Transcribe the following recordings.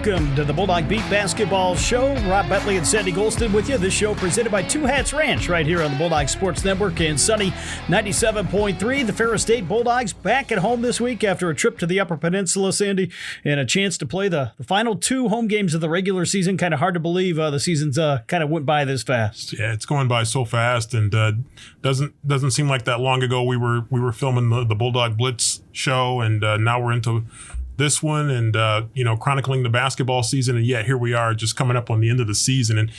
Welcome to the Bulldog Beat Basketball Show. Rob Bentley and Sandy Golston with you. This show presented by Two Hats Ranch right here on the Bulldog Sports Network in sunny 97.3. The Ferris State Bulldogs back at home this week after a trip to the Upper Peninsula, Sandy, and a chance to play the final two home games of the regular season. Kind of hard to believe the season's kind of went by this fast. Yeah, it's going by so fast, and doesn't seem like that long ago we were filming the Bulldog Blitz show, and now we're into this one and chronicling the basketball season, and yet here we are just coming up on the end of the season, and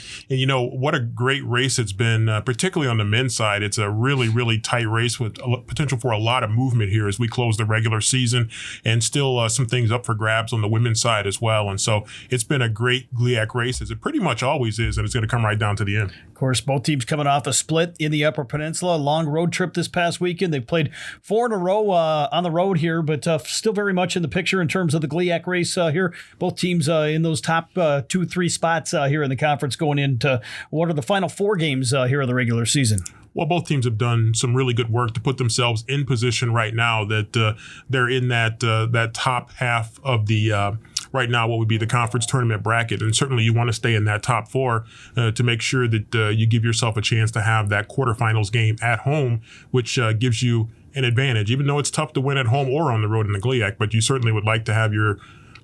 what a great race it's been, particularly on the men's side. It's a really tight race with potential for a lot of movement here as we close the regular season, and still some things up for grabs on the women's side as well. And so it's been a great GLIAC race, as it pretty much always is, and it's going to come right down to the end. Of course, both teams coming off a split in the Upper Peninsula, a long road trip this past weekend. They've played 4 in a row on the road here, but still very much in the picture in terms of the GLIAC race here. Both teams in those top 2-3 spots here in the conference going into what are the final 4 games here of the regular season. Well, both teams have done some really good work to put themselves in position right now that they're in that top half of the right now what would be the conference tournament bracket. And certainly you want to stay in that top 4 to make sure that you give yourself a chance to have that quarterfinals game at home, which gives you an advantage, even though it's tough to win at home or on the road in the GLIAC, but you certainly would like to have your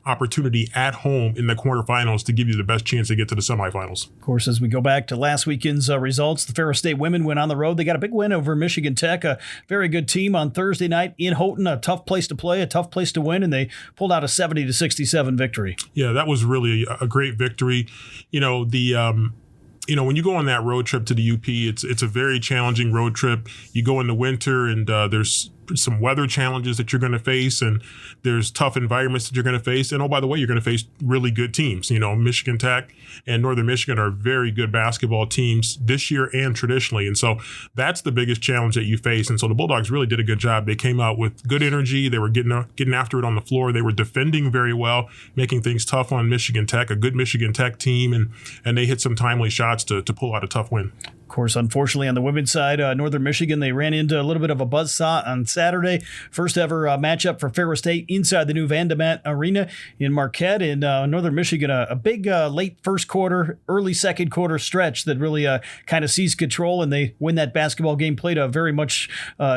opportunity at home in the quarterfinals to give you the best chance to get to the semifinals. Of course, as we go back to last weekend's results, the Ferris State women went on the road. They got a big win over Michigan Tech, a very good team on Thursday night in Houghton, a tough place to play, a tough place to win, and they pulled out a 70-67 victory. Yeah, that was really a great victory. When you go on that road trip to the UP, it's a very challenging road trip. You go in the winter, and there's some weather challenges that you're going to face, and there's tough environments that you're going to face. And, oh, by the way, you're going to face really good teams. Michigan Tech and Northern Michigan are very good basketball teams this year and traditionally. And so that's the biggest challenge that you face. And so the Bulldogs really did a good job. They came out with good energy. They were getting after it on the floor. They were defending very well, making things tough on Michigan Tech, a good Michigan Tech team, and they hit some timely shots to pull out a tough win. Of course, unfortunately, on the women's side, Northern Michigan, they ran into a little bit of a buzzsaw on Saturday. First ever matchup for Ferris State inside the new Vandemat Arena in Marquette. And Northern Michigan, a big late first quarter, early second quarter stretch that really kind of seized control, and they win that basketball game, played a very much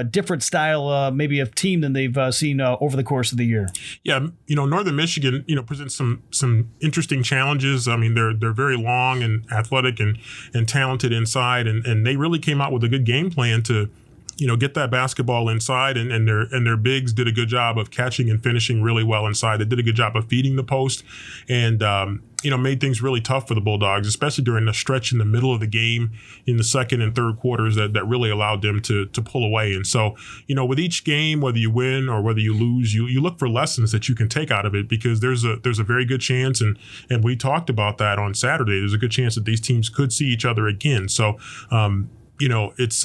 different style, maybe of team than they've seen over the course of the year. Yeah, Northern Michigan, presents some interesting challenges. I mean, they're very long and athletic and talented inside. And they really came out with a good game plan to, get that basketball inside, and their bigs did a good job of catching and finishing really well inside. They did a good job of feeding the post, and made things really tough for the Bulldogs, especially during the stretch in the middle of the game in the second and third quarters that really allowed them to pull away. And so, with each game, whether you win or whether you lose, you look for lessons that you can take out of it, because there's a very good chance, and we talked about that on Saturday, there's a good chance that these teams could see each other again. So, it's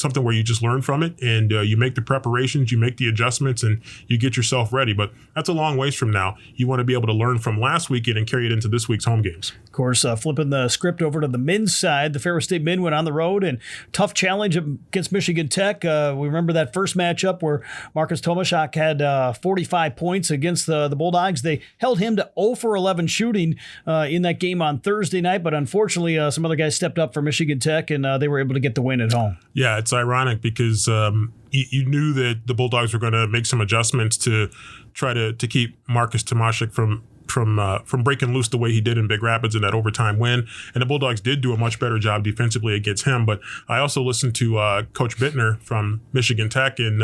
something where you just learn from it, and you make the preparations, you make the adjustments, and you get yourself ready. But that's a long ways from now. You want to be able to learn from last weekend and carry it into this week's home games. Of course, flipping the script over to the men's side, the Ferris State men went on the road, and tough challenge against Michigan Tech. We remember that first matchup where Marcus Tomaszak had 45 points against the Bulldogs. They held him to 0 for 11 shooting in that game on Thursday night, but unfortunately some other guys stepped up for Michigan Tech, and they were able to get the win at home. Yeah, it's ironic because you knew that the Bulldogs were going to make some adjustments to try to keep Marcus Tomaszak from breaking loose the way he did in Big Rapids in that overtime win. And the Bulldogs did do a much better job defensively against him. But I also listened to Coach Bittner from Michigan Tech in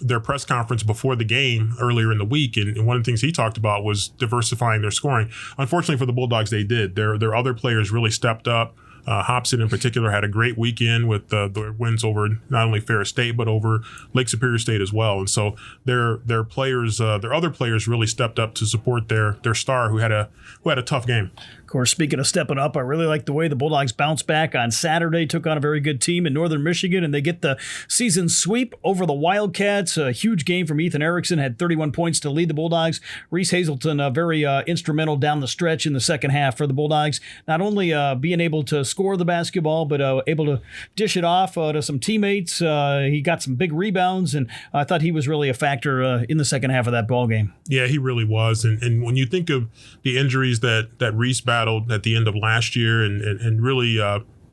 their press conference before the game earlier in the week, and one of the things he talked about was diversifying their scoring. Unfortunately for the Bulldogs, they did. Their other players really stepped up. Hobson in particular had a great weekend with the wins over not only Ferris State but over Lake Superior State as well. And so their other players really stepped up to support their star who had a tough game. Of course, speaking of stepping up, I really like the way the Bulldogs bounced back on Saturday, took on a very good team in Northern Michigan, and they get the season sweep over the Wildcats. A huge game from Ethan Erickson, had 31 points to lead the Bulldogs. Reese Hazelton, very instrumental down the stretch in the second half for the Bulldogs, not only being able to score the basketball, but able to dish it off to some teammates. He got some big rebounds, and I thought he was really a factor in the second half of that ball game. Yeah, he really was. And when you think of the injuries that Reese battled at the end of last year and really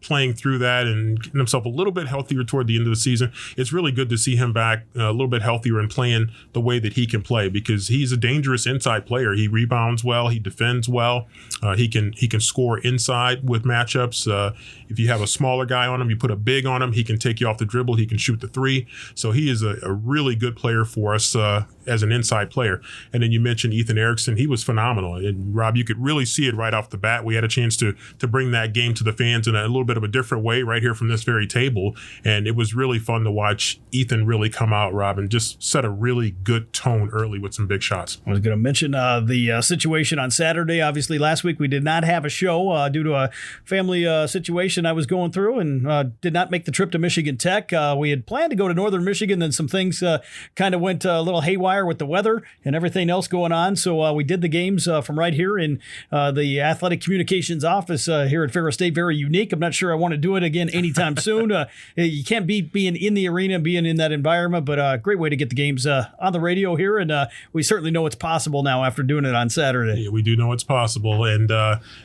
playing through that and getting himself a little bit healthier toward the end of the season, it's really good to see him back a little bit healthier and playing the way that he can play, because he's a dangerous inside player. He rebounds well, he defends well, he can score inside with matchups. If you have a smaller guy on him, you put a big on him, he can take you off the dribble, he can shoot the three. So he is a really good player for us as an inside player. And then you mentioned Ethan Erickson. He was phenomenal. And Rob, you could really see it right off the bat. We had a chance to bring that game to the fans in a little bit of a different way right here from this very table. And it was really fun to watch Ethan really come out, Rob, and just set a really good tone early with some big shots. I was going to mention the situation on Saturday. Obviously, last week we did not have a show due to a family situation I was going through, and did not make the trip to Michigan Tech. We had planned to go to Northern Michigan, then some things kind of went a little haywire with the weather and everything else going on. So we did the games from right here in the Athletic Communications office here at Ferris State. Very unique. I'm not sure I want to do it again anytime soon. You can't beat being in the arena, being in that environment, but great way to get the games on the radio here. And we certainly know it's possible now after doing it on Saturday. Yeah, we do know it's possible. And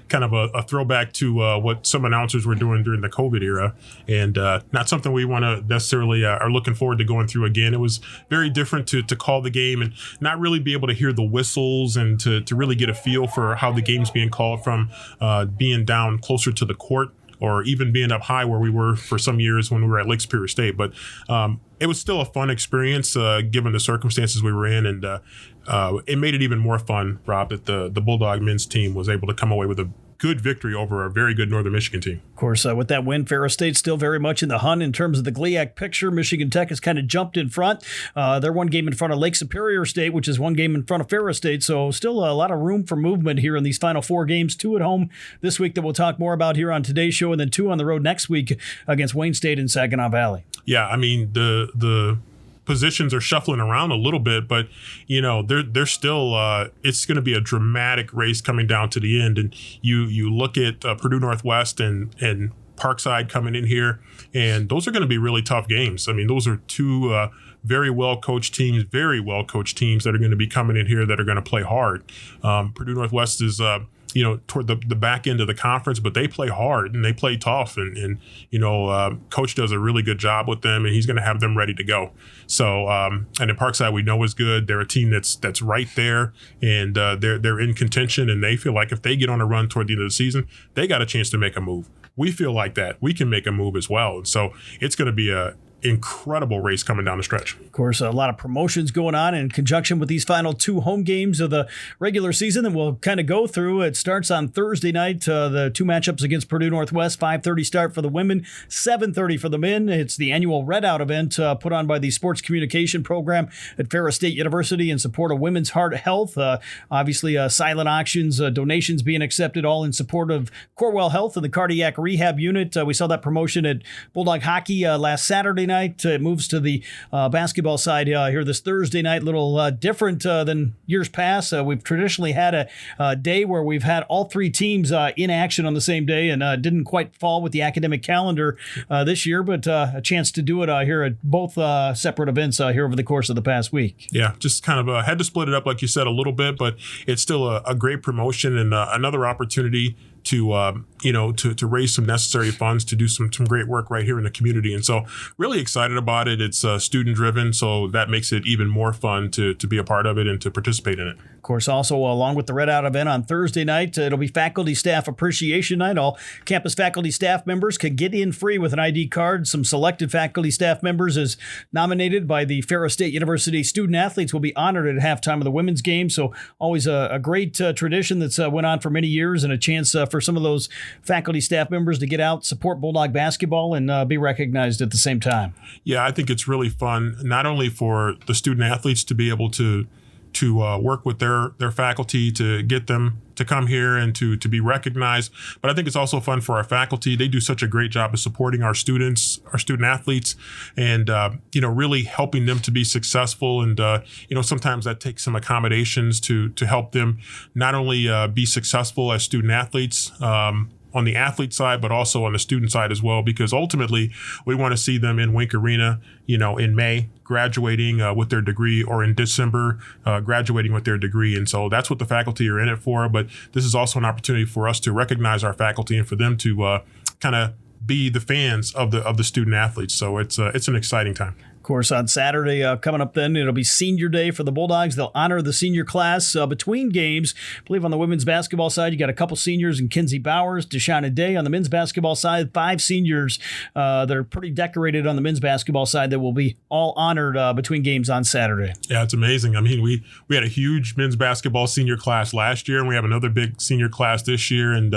kind of a throwback to what some announcers were doing during the COVID era, and not something we want to necessarily are looking forward to going through again. It was very different to call the game and not really be able to hear the whistles and to really get a feel for how the game's being called from being down closer to the court, or even being up high where we were for some years when we were at Lake Superior State. But it was still a fun experience given the circumstances we were in, and it made it even more fun, Rob, that the Bulldog men's team was able to come away with a good victory over a very good Northern Michigan team. Of course, with that win, Ferris State still very much in the hunt in terms of the GLIAC picture. Michigan Tech has kind of jumped in front. They're one game in front of Lake Superior State, which is one game in front of Ferris State. So still a lot of room for movement here in these final four games. 2 at home this week that we'll talk more about here on today's show, and then 2 on the road next week against Wayne State and Saginaw Valley. Yeah, I mean, the positions are shuffling around a little bit, but they're still it's going to be a dramatic race coming down to the end. And you look at Purdue Northwest and Parkside coming in here, and those are going to be really tough games. I mean, those are two very well-coached teams that are going to be coming in here that are going to play hard. Purdue Northwest is toward the back end of the conference, but they play hard and they play tough, and coach does a really good job with them, and he's going to have them ready to go. So and in Parkside, we know is good. They're a team that's right there, and they're in contention, and they feel like if they get on a run toward the end of the season, they got a chance to make a move. We feel like that we can make a move as well, and so it's going to be a incredible race coming down the stretch. Of course, a lot of promotions going on in conjunction with these final 2 home games of the regular season that we'll kind of go through. It starts on Thursday night, the 2 matchups against Purdue Northwest, 5:30 start for the women, 7:30 for the men. It's the annual Red Out event put on by the Sports Communication Program at Ferris State University in support of women's heart health. Obviously, silent auctions, donations being accepted, all in support of Corewell Health and the Cardiac Rehab Unit. We saw that promotion at Bulldog Hockey last Saturday night. It moves to the basketball side here this Thursday night. A little different than years past. We've traditionally had a day where we've had all 3 teams in action on the same day, and didn't quite fall with the academic calendar this year, but a chance to do it here at both separate events here over the course of the past week. Yeah, just kind of had to split it up, like you said, a little bit, but it's still a great promotion and another opportunity to raise some necessary funds to do some great work right here in the community. And so really excited about it. It's student driven, so that makes it even more fun to be a part of it and to participate in it. Of course, also along with the Red Out event on Thursday night, it'll be Faculty Staff Appreciation Night. All campus faculty staff members could get in free with an ID card. Some selected faculty staff members, as nominated by the Ferris State University student athletes, will be honored at halftime of the women's game. So always a great tradition that's went on for many years, and a chance for some of those faculty staff members to get out, support Bulldog basketball, and be recognized at the same time. Yeah, I think it's really fun, not only for the student athletes to be able to work with their faculty to get them to come here and to be recognized, but I think it's also fun for our faculty. They do such a great job of supporting our students, our student athletes, and really helping them to be successful. And sometimes that takes some accommodations to help them not only be successful as student athletes, on the athlete side, but also on the student side as well, because ultimately we want to see them in Wink Arena, in May, graduating with their degree, or in December, graduating with their degree. And so that's what the faculty are in it for. But this is also an opportunity for us to recognize our faculty and for them to kind of be the fans of the student athletes. So it's an exciting time. Of course, on Saturday coming up then, it'll be senior day for the Bulldogs. They'll honor the senior class between games. I believe on the women's basketball side, you got a couple seniors in Kinsey Bowers, Deshauna Day. On the men's basketball side, 5 seniors that are pretty decorated on the men's basketball side that will be all honored between games on Saturday. Yeah, it's amazing. I mean, we had a huge men's basketball senior class last year, and we have another big senior class this year. And,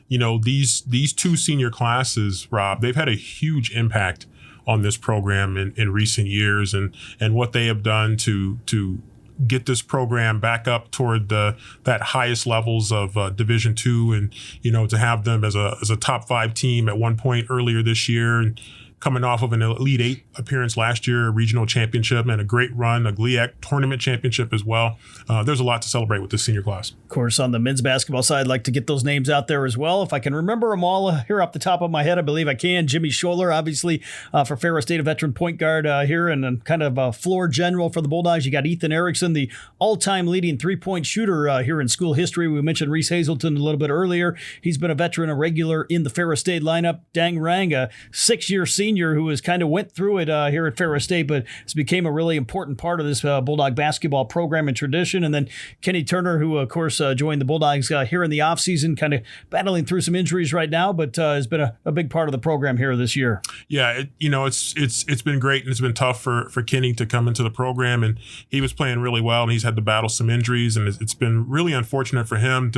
these 2 senior classes, Rob, they've had a huge impact on this program in recent years, and what they have done to get this program back up toward that highest levels of Division II, and to have them as a top 5 team at one point earlier this year, and coming off of an Elite 8 appearance last year, a regional championship, and a great run, a GLIAC tournament championship as well. There's a lot to celebrate with this senior class. Of course, on the men's basketball side, I'd like to get those names out there as well. If I can remember them all here off the top of my head, I believe I can. Jimmy Scholler, obviously, for Ferris State, a veteran point guard here, and kind of a floor general for the Bulldogs. You got Ethan Erickson, the all-time leading three-point shooter here in school history. We mentioned Reese Hazelton a little bit earlier. He's been a veteran, a regular in the Ferris State lineup. Dang Rang, a 6-year senior who has kind of went through it here at Ferris State, but has became a really important part of this Bulldog basketball program and tradition. And then Kenny Turner, who, of course, joined the Bulldogs here in the offseason, kind of battling through some injuries right now, but has been a big part of the program here this year. Yeah, it's been great, and it's been tough for Kenny to come into the program, and he was playing really well, and he's had to battle some injuries, and it's been really unfortunate for him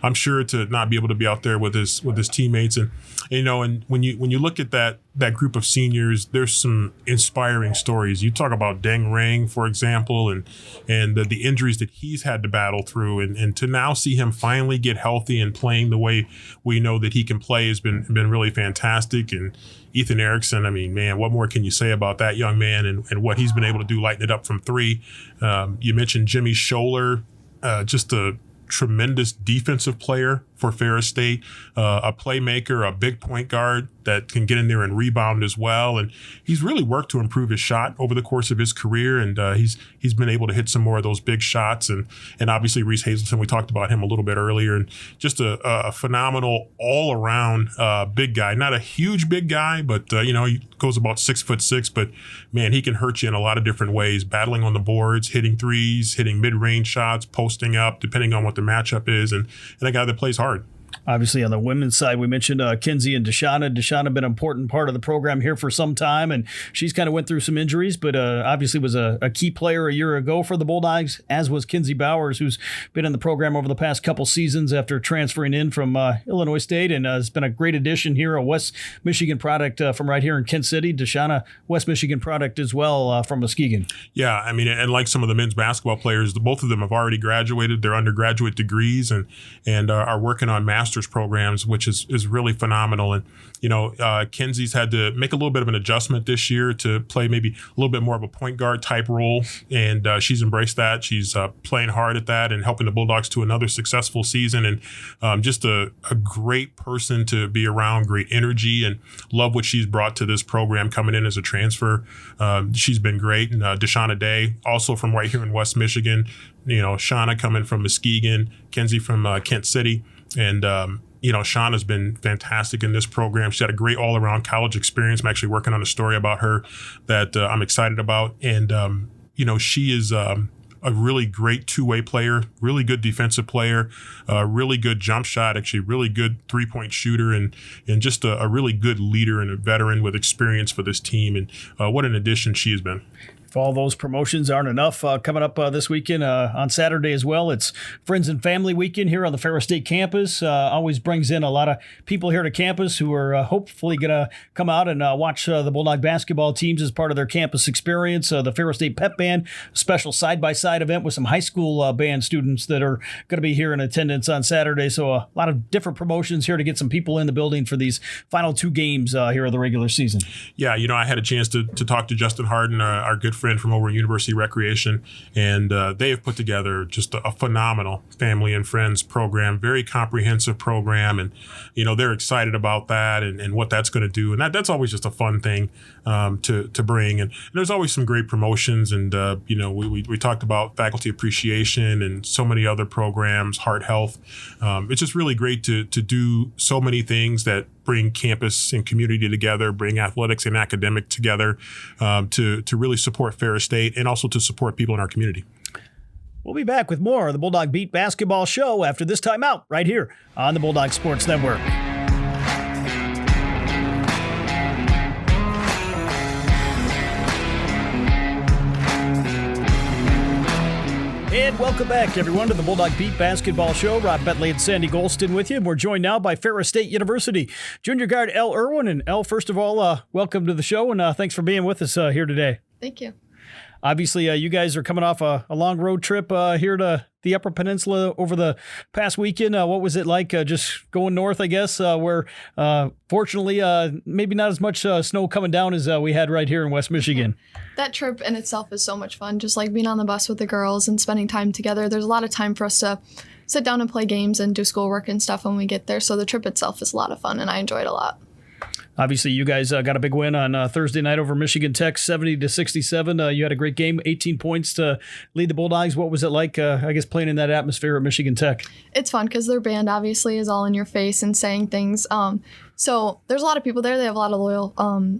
I'm sure, to not be able to be out there with his teammates. And and when you look at that group of seniors, there's some inspiring stories. You talk about Deng Rang, for example, and the injuries that he's had to battle through, and to now see him finally get healthy and playing the way we know that he can play has been really fantastic. And Ethan Erickson, I mean, man, what more can you say about that young man and what he's been able to do lighting it up from 3? You mentioned Jimmy Scholler, just a tremendous defensive player for Ferris State, a playmaker, a big point guard that can get in there and rebound as well. And he's really worked to improve his shot over the course of his career, and he's been able to hit some more of those big shots. And obviously Reese Hazelton, we talked about him a little bit earlier, and just a phenomenal all-around big guy. Not a huge big guy, but he goes about 6'6", but man, he can hurt you in a lot of different ways, battling on the boards, hitting threes, hitting mid-range shots, posting up, depending on what the matchup is, and a guy that plays hard. Obviously, on the women's side, we mentioned Kinsey and Deshauna. Deshauna been an important part of the program here for some time, and she's kind of went through some injuries, but obviously was a key player a year ago for the Bulldogs, as was Kinsey Bowers, who's been in the program over the past couple seasons after transferring in from Illinois State, and has been a great addition here, a West Michigan product from right here in Kent City. Deshauna, West Michigan product as well from Muskegon. Yeah, I mean, and like some of the men's basketball players, both of them have already graduated their undergraduate degrees and are working on master's programs, which is really phenomenal. And Kinsey's had to make a little bit of an adjustment this year to play maybe a little bit more of a point guard type role, and she's embraced that. She's playing hard at that and helping the Bulldogs to another successful season, and just a great person to be around, great energy, and love what she's brought to this program coming in as a transfer. She's been great. And Deshauna Day, also from right here in West Michigan, Shauna coming from Muskegon, Kinsey from Kent City. And, Shauna's been fantastic in this program. She's had a great all-around college experience. I'm actually working on a story about her that I'm excited about. And, she is a really great two-way player, really good defensive player, really good jump shot, actually really good three-point shooter, and just a really good leader and a veteran with experience for this team. And what an addition she has been. If all those promotions aren't enough, coming up this weekend on Saturday as well, it's Friends and Family Weekend here on the Ferris State campus. Always brings in a lot of people here to campus who are hopefully going to come out and watch the Bulldog basketball teams as part of their campus experience. The Ferris State Pep Band, a special side-by-side event with some high school band students that are going to be here in attendance on Saturday. So a lot of different promotions here to get some people in the building for these final 2 games here of the regular season. Yeah, I had a chance to talk to Justin Harden, our good friend from over at University Recreation, and they have put together just a phenomenal family and friends program, very comprehensive program, and they're excited about that and what that's going to do, and that's always just a fun thing to bring. And there's always some great promotions, and we talked about faculty appreciation and so many other programs, heart health. It's just really great to do so many things that bring campus and community together, bring athletics and academic together, to really support Ferris State and also to support people in our community. We'll be back with more of the Bulldog Beat basketball show after this timeout right here on the Bulldog Sports Network. And welcome back, everyone, to the Bulldog Beat basketball show. Rob Bentley and Sandy Golston with you. And we're joined now by Ferris State University junior guard Elle Irwin. And Elle, first of all, welcome to the show, and thanks for being with us here today. Thank you. Obviously, you guys are coming off a long road trip here to the Upper Peninsula over the past weekend. What was it like just going north, I guess, where fortunately maybe not as much snow coming down as we had right here in West Michigan? That trip in itself is so much fun, just like being on the bus with the girls and spending time together. There's a lot of time for us to sit down and play games and do schoolwork and stuff when we get there. So the trip itself is a lot of fun, and I enjoy it a lot. Obviously, you guys got a big win on Thursday night over Michigan Tech, 70-67. You had a great game, 18 points to lead the Bulldogs. What was it like, I guess, playing in that atmosphere at Michigan Tech? It's fun because their band obviously is all in your face and saying things. So there's a lot of people there. They have a lot of loyal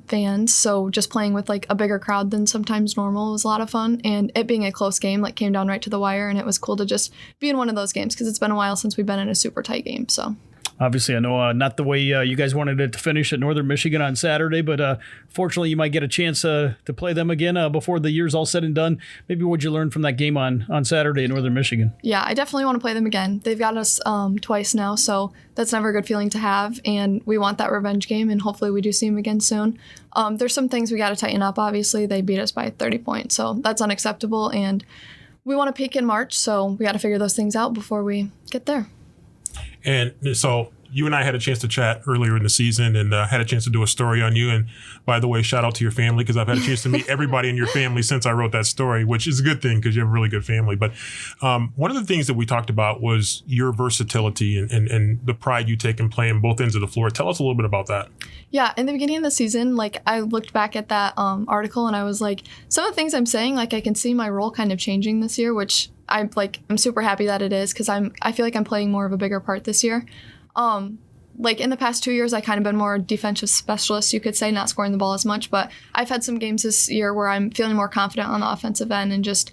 fans. So just playing with like a bigger crowd than sometimes normal was a lot of fun. And it being a close game, like came down right to the wire. And it was cool to just be in one of those games because it's been a while since we've been in a super tight game. So. Obviously, I know not the way you guys wanted it to finish at Northern Michigan on Saturday, but fortunately you might get a chance to play them again before the year's all said and done. Maybe what you learned from that game on Saturday at Northern Michigan? Yeah, I definitely want to play them again. They've got us twice now, so that's never a good feeling to have, and we want that revenge game, and hopefully we do see them again soon. There's some things we got to tighten up. Obviously, they beat us by 30 points, so that's unacceptable, and we want to peak in March, so we got to figure those things out before we get there. And so you and I had a chance to chat earlier in the season and had a chance to do a story on you. And by the way, shout out to your family because I've had a chance to meet everybody in your family since I wrote that story, which is a good thing because you have a really good family. But one of the things that we talked about was your versatility and the pride you take in playing both ends of the floor. Tell us a little bit about that. Yeah, in the beginning of the season, like I looked back at that article and I was like, some of the things I'm saying, like I can see my role kind of changing this year, which I'm super happy that it is because I feel like I'm playing more of a bigger part this year. Like in the past 2 years, I kind of been more defensive specialist, you could say, not scoring the ball as much. But I've had some games this year where I'm feeling more confident on the offensive end and just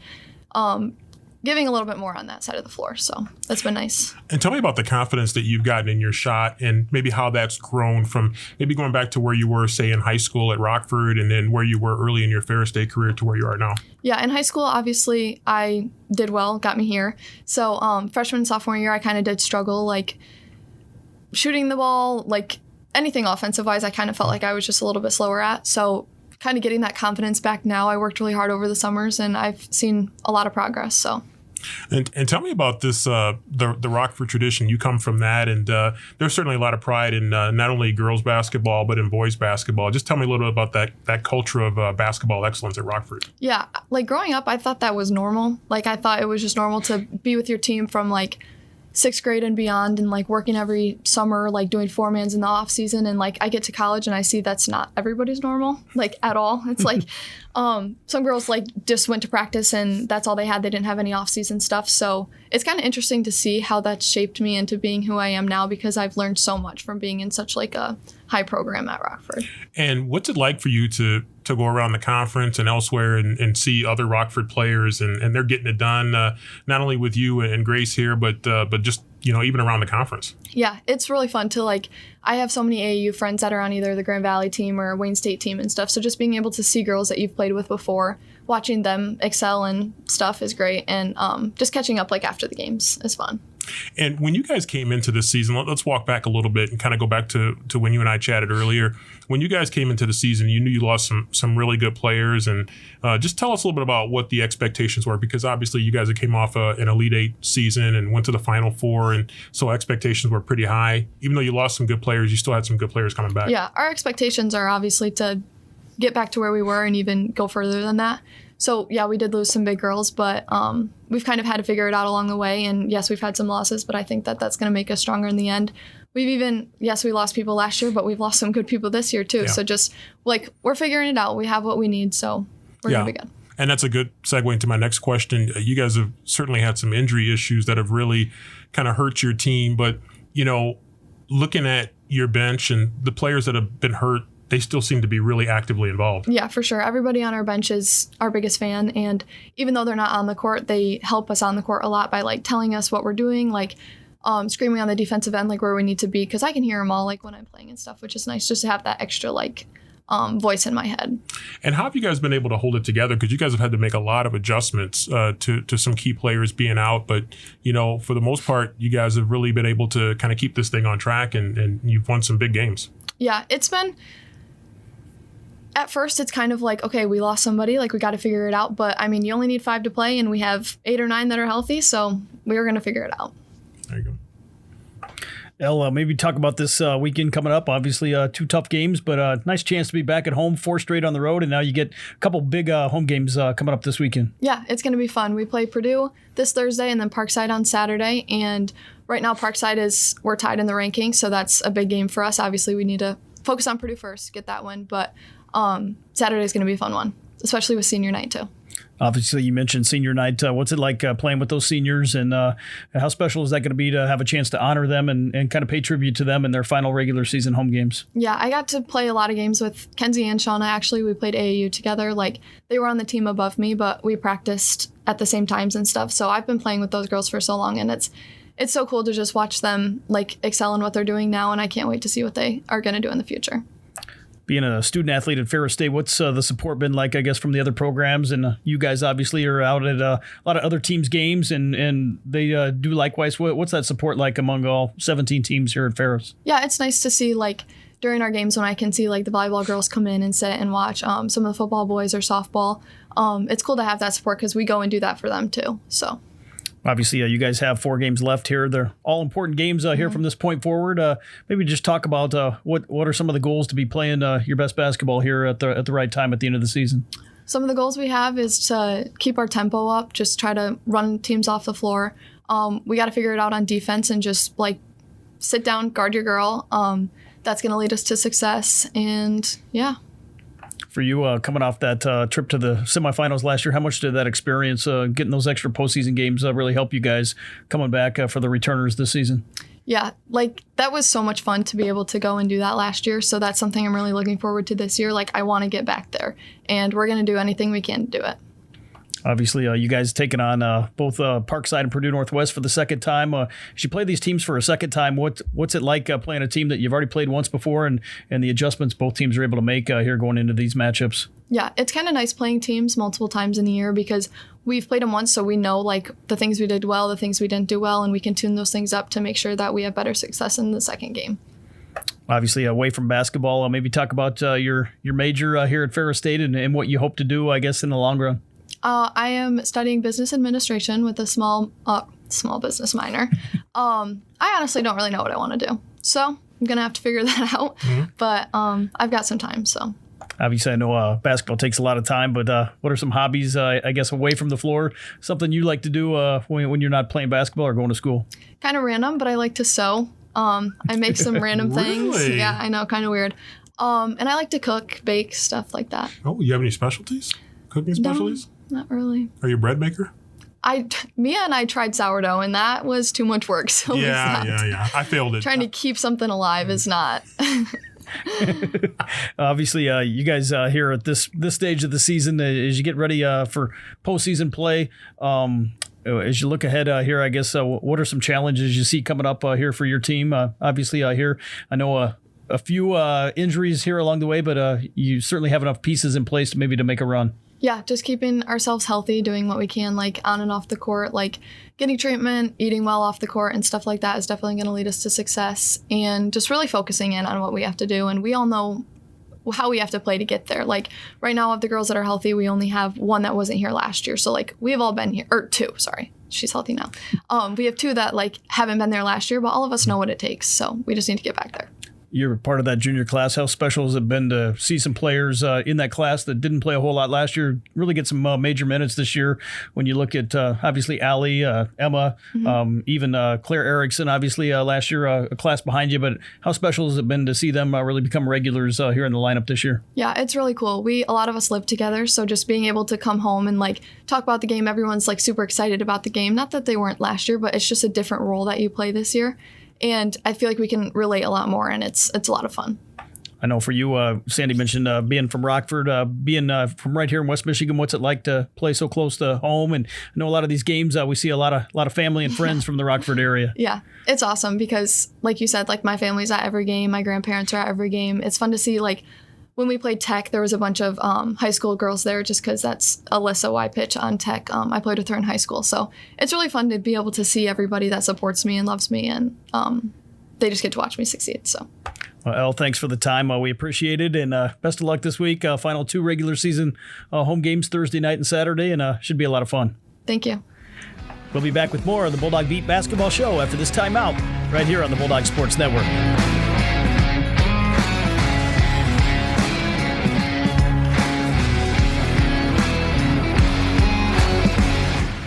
giving a little bit more on that side of the floor. So that's been nice. And tell me about the confidence that you've gotten in your shot and maybe how that's grown from maybe going back to where you were, say, in high school at Rockford and then where you were early in your Ferris State career to where you are now. Yeah, in high school, obviously, I did well, got me here. So freshman and sophomore year, I kind of did struggle, like shooting the ball, like anything offensive-wise, I kind of felt like I was just a little bit slower at. So kind of getting that confidence back now. I worked really hard over the summers, and I've seen a lot of progress. So. And tell me about this, the Rockford tradition. You come from that, and there's certainly a lot of pride in not only girls basketball, but in boys basketball. Just tell me a little bit about that culture of basketball excellence at Rockford. Yeah, like growing up, I thought that was normal. Like I thought it was just normal to be with your team from like 6th grade and beyond and like working every summer, like doing 4-mans in the off season. And like I get to college and I see that's not everybody's normal, like at all. It's like some girls like just went to practice and that's all they had. They didn't have any off season stuff. So it's kind of interesting to see how that's shaped me into being who I am now because I've learned so much from being in such like a high program at Rockford. And what's it like for you to go around the conference and elsewhere and see other Rockford players and they're getting it done, not only with you and Grace here, but just, even around the conference? Yeah, it's really fun to I have so many AAU friends that are on either the Grand Valley team or Wayne State team and stuff. So just being able to see girls that you've played with before, watching them excel and stuff is great. And just catching up after the games is fun. And when you guys came into this season, let's walk back a little bit and kind of go back to when you and I chatted earlier. When you guys came into the season, you knew you lost some really good players. And just tell us a little bit about what the expectations were, because obviously you guys came off an Elite Eight season and went to the Final Four. And so expectations were pretty high. Even though you lost some good players, you still had some good players coming back. Yeah, our expectations are obviously to get back to where we were and even go further than that. So, yeah, we did lose some big girls, but we've kind of had to figure it out along the way. And, yes, we've had some losses, but I think that that's going to make us stronger in the end. Yes, we lost people last year, but we've lost some good people this year, too. Yeah. So just, we're figuring it out. We have what we need, so we're going to be good. And that's a good segue into my next question. You guys have certainly had some injury issues that have really kind of hurt your team. But, looking at your bench and the players that have been hurt, they still seem to be really actively involved. Yeah, for sure. Everybody on our bench is our biggest fan. And even though they're not on the court, they help us on the court a lot by telling us what we're doing, screaming on the defensive end, where we need to be. Because I can hear them all when I'm playing and stuff, which is nice just to have that extra voice in my head. And how have you guys been able to hold it together? Because you guys have had to make a lot of adjustments to some key players being out. But, for the most part, you guys have really been able to kind of keep this thing on track and you've won some big games. Yeah, it's been... At first, it's kind of okay, we lost somebody, we got to figure it out. But, you only need 5 to play, and we have 8 or 9 that are healthy, so we're going to figure it out. There you go. Elle, maybe talk about this weekend coming up. Obviously, 2 tough games, but nice chance to be back at home, 4 straight on the road, and now you get a couple big home games coming up this weekend. Yeah, it's going to be fun. We play Purdue this Thursday and then Parkside on Saturday, and right now Parkside we're tied in the rankings, so that's a big game for us. Obviously, we need to focus on Purdue first, get that one, but Saturday is going to be a fun one, especially with senior night too. Obviously, you mentioned senior night. What's it like playing with those seniors, and how special is that going to be to have a chance to honor them and kind of pay tribute to them in their final regular season home games? Yeah, I got to play a lot of games with Kenzie and Shauna. Actually, we played AAU together. They were on the team above me, but we practiced at the same times and stuff. So I've been playing with those girls for so long, and it's so cool to just watch them excel in what they're doing now, and I can't wait to see what they are going to do in the future. Being a student athlete at Ferris State, what's the support been like, I guess, from the other programs? And you guys obviously are out at a lot of other teams' games, and they do likewise. What's that support like among all 17 teams here at Ferris? Yeah, it's nice to see, during our games when I can see, the volleyball girls come in and sit and watch some of the football boys or softball. It's cool to have that support because we go and do that for them, too, so... Obviously, you guys have 4 games left here. They're all important games here from this point forward. Maybe just talk about what are some of the goals to be playing your best basketball here at the right time at the end of the season. Some of the goals we have is to keep our tempo up, just try to run teams off the floor. We got to figure it out on defense and just sit down, guard your girl. That's going to lead us to success. And yeah. For you, coming off that trip to the semifinals last year, how much did that experience, getting those extra postseason games, really help you guys coming back for the returners this season? Yeah, that was so much fun to be able to go and do that last year. So that's something I'm really looking forward to this year. I want to get back there, and we're going to do anything we can to do it. Obviously, you guys taking on both Parkside and Purdue Northwest for the second time. As you play these teams for a second time, what's it like playing a team that you've already played once before, and the adjustments both teams are able to make here going into these matchups? Yeah, it's kind of nice playing teams multiple times in the year because we've played them once, so we know the things we did well, the things we didn't do well, and we can tune those things up to make sure that we have better success in the second game. Obviously, away from basketball, maybe talk about your major here at Ferris State and what you hope to do, I guess, in the long run. I am studying business administration with a small business minor. I honestly don't really know what I want to do, so I'm going to have to figure that out. Mm-hmm. But I've got some time, so. Obviously, I know basketball takes a lot of time, but what are some hobbies, I guess, away from the floor? Something you like to do when you're not playing basketball or going to school? Kind of random, but I like to sew. I make some random things. Really? Yeah, I know, kind of weird. And I like to cook, bake, stuff like that. Oh, you have any specialties? Cooking specialties? No. Not really. Are you a bread maker? Mia and I tried sourdough, and that was too much work. So yeah. I failed it. Trying to keep something alive is not. Obviously, you guys here at this stage of the season, as you get ready for postseason play, as you look ahead here, I guess, what are some challenges you see coming up here for your team? Obviously, here, I know a few injuries here along the way, but you certainly have enough pieces in place to make a run. Yeah, just keeping ourselves healthy, doing what we can, on and off the court, getting treatment, eating well off the court, and stuff like that is definitely going to lead us to success. And just really focusing in on what we have to do. And we all know how we have to play to get there. Right now, of the girls that are healthy, we only have one that wasn't here last year. So, we've all been here, or 2, sorry. She's healthy now. We have 2 that, haven't been there last year, but all of us know what it takes. So we just need to get back there. You're part of that junior class. How special has it been to see some players in that class that didn't play a whole lot last year really get some major minutes this year? When you look at obviously Elle, Emma, even Claire Erickson, obviously last year a class behind you. But how special has it been to see them really become regulars here in the lineup this year? Yeah, it's really cool. A lot of us live together, so just being able to come home and like talk about the game, everyone's like super excited about the game. Not that they weren't last year, but it's just a different role that you play this year. And I feel like we can relate a lot more, and it's a lot of fun. I know for you, Sandy mentioned being from Rockford, being from right here in West Michigan. What's it like to play so close to home? And I know a lot of these games, we see a lot of family and friends from the Rockford area. Yeah, it's awesome because, like you said, like my family's at every game, my grandparents are at every game. It's fun to see like. When we played Tech, there was a bunch of high school girls there just because that's Alyssa, who I pitch on Tech. I played with her in high school. So it's really fun to be able to see everybody that supports me and loves me, and they just get to watch me succeed. So, well, Elle, thanks for the time. We appreciate it, and best of luck this week. Final 2 regular season home games Thursday night and Saturday, and should be a lot of fun. Thank you. We'll be back with more of the Bulldog Beat basketball show after this timeout right here on the Bulldog Sports Network.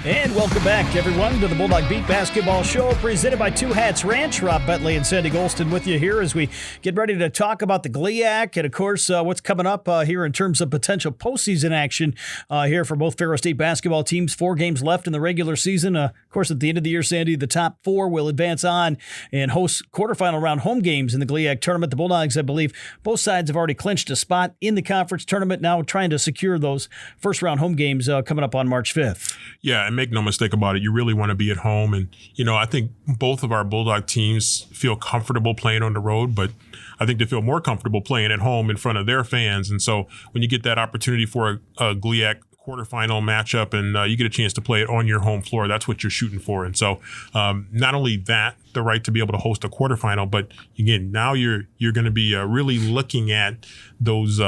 And welcome back, everyone, to the Bulldog Beat Basketball Show, presented by Two Hats Ranch. Rob Bentley and Sandy Golston with you here as we get ready to talk about the GLIAC and, of course, what's coming up here in terms of potential postseason action here for both Ferris State basketball teams. 4 games left in the regular season. Of course, at the end of the year, Sandy, the top 4 will advance on and host quarterfinal round home games in the GLIAC tournament. The Bulldogs, I believe, both sides have already clinched a spot in the conference tournament, now trying to secure those first-round home games coming up on March 5th. Yeah, and make no mistake about it, you really want to be at home. And, I think both of our Bulldog teams feel comfortable playing on the road, but I think they feel more comfortable playing at home in front of their fans. And so when you get that opportunity for a GLIAC quarterfinal matchup and you get a chance to play it on your home floor, that's what you're shooting for. And so not only that, the right to be able to host a quarterfinal, but again, now you're going to be really looking at those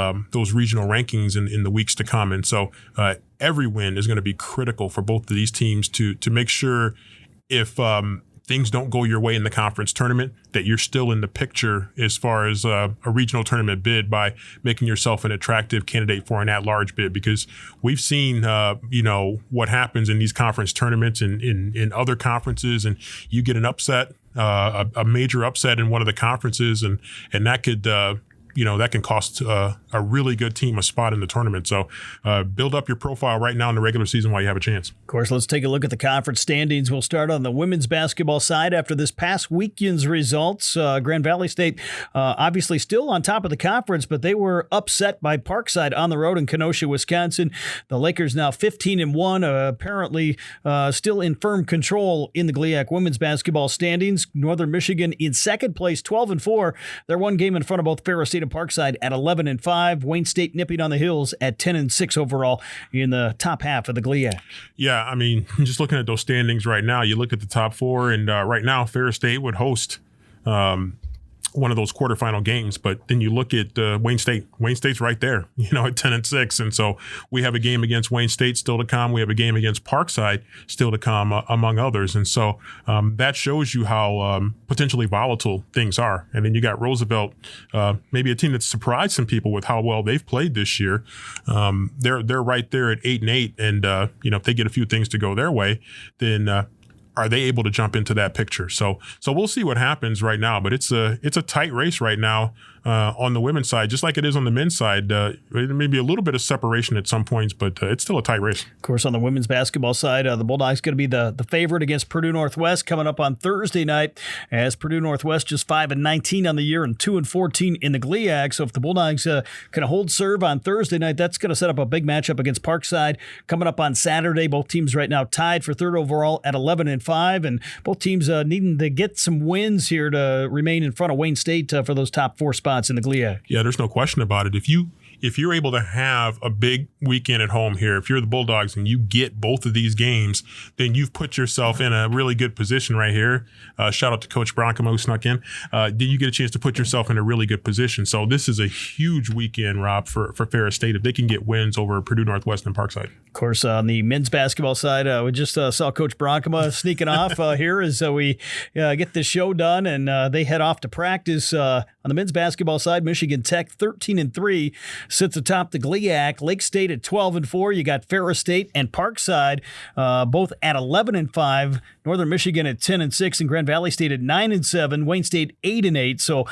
regional rankings in the weeks to come. And so every win is going to be critical for both of these teams to make sure if things don't go your way in the conference tournament, that you're still in the picture as far as a regional tournament bid by making yourself an attractive candidate for an at-large bid. Because we've seen, what happens in these conference tournaments and in other conferences, and you get an upset, a major upset in one of the conferences, and that could that can cost a really good team a spot in the tournament. So build up your profile right now in the regular season while you have a chance. Of course, let's take a look at the conference standings. We'll start on the women's basketball side after this past weekend's results. Grand Valley State obviously still on top of the conference, but they were upset by Parkside on the road in Kenosha, Wisconsin. The Lakers now 15-1, apparently still in firm control in the GLIAC women's basketball standings. Northern Michigan in second place, 12-4. They're one game in front of both Ferris State and Parkside at 11-5. Wayne State nipping on the heels at 10-6 overall in the top half of the GLIAC. Yeah, I mean, just looking at those standings right now, you look at the top 4, and right now Ferris State would host one of those quarterfinal games. But then you look at Wayne State. Wayne State's right there, at 10-6. And so we have a game against Wayne State still to come. We have a game against Parkside still to come, among others. And so that shows you how potentially volatile things are. And then you got Roosevelt, maybe a team that's surprised some people with how well they've played this year. They're right there at 8-8. And, if they get a few things to go their way, then are they able to jump into that picture? So we'll see what happens right now, but it's a tight race right now on the women's side, just like it is on the men's side. Maybe a little bit of separation at some points, but it's still a tight race. Of course, on the women's basketball side, the Bulldogs going to be the favorite against Purdue Northwest coming up on Thursday night, as Purdue Northwest just 5-19 on the year and 2-14 in the GLIAC. So if the Bulldogs can hold serve on Thursday night, that's going to set up a big matchup against Parkside coming up on Saturday. Both teams right now tied for third overall at 11-5, and both teams needing to get some wins here to remain in front of Wayne State for those top 4 spots in the GLIAC. Yeah, there's no question about it. If if you're able to have a big weekend at home here, if you're the Bulldogs and you get both of these games, then you've put yourself in a really good position right here. Shout out to Coach Bronkema who snuck in. Then you get a chance to put yourself in a really good position. So this is a huge weekend, Rob, for Ferris State if they can get wins over Purdue Northwest and Parkside. Of course, on the men's basketball side, we just saw Coach Bronkema sneaking off here as we get this show done, and they head off to practice. On the men's basketball side, Michigan Tech 13-3 sits atop the GLIAC. Lake State at 12-4. You got Ferris State and Parkside both at 11-5. Northern Michigan at 10-6, and Grand Valley State at 9-7. Wayne State 8-8. So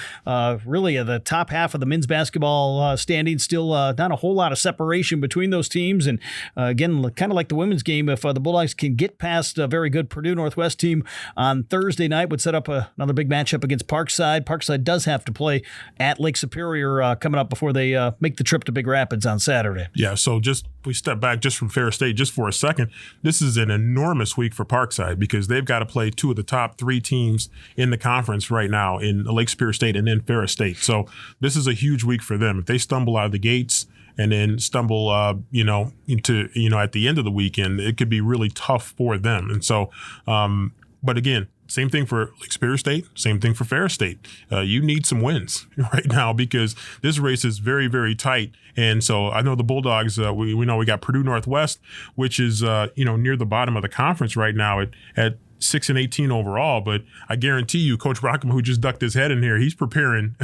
really, the top half of the men's basketball standings, still not a whole lot of separation between those teams. And again, kind of like the women's game, if the Bulldogs can get past a very good Purdue Northwest team on Thursday night, would set up another big matchup against Parkside. Parkside does have to play at Lake Superior coming up before they make the trip to Big Rapids on Saturday. Yeah, so just we step back just from Ferris State just for a second. This is an enormous week for Parkside because they've got to play two of the top three teams in the conference right now in Lake Superior State and then Ferris State. So this is a huge week for them. If they stumble out of the gates and then stumble, into at the end of the weekend, it could be really tough for them. And so, but again, same thing for Lake Superior State, same thing for Ferris State. You need some wins right now because this race is very, very tight. And so I know the Bulldogs, we know we got Purdue Northwest, which is, near the bottom of the conference right now at 6-18 overall, but I guarantee you, Coach Brockman, who just ducked his head in here, he's preparing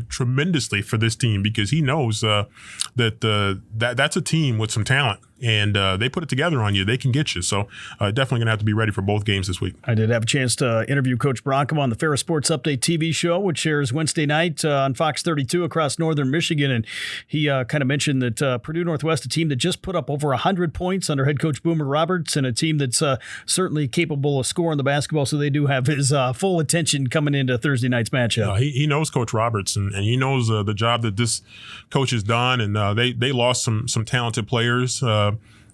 tremendously for this team because he knows that that's a team with some talent, and they put it together on you. They can get you. So definitely going to have to be ready for both games this week. I did have a chance to interview Coach Bronkema on the Ferris Sports Update TV show, which airs Wednesday night on Fox 32 across Northern Michigan, and he kind of mentioned that Purdue Northwest, a team that just put up over 100 points under head coach Boomer Roberts, and a team that's certainly capable of scoring the basketball, so they do have his full attention coming into Thursday night's matchup. He knows Coach Roberts, and he knows the job that this coach has done, and they lost some talented players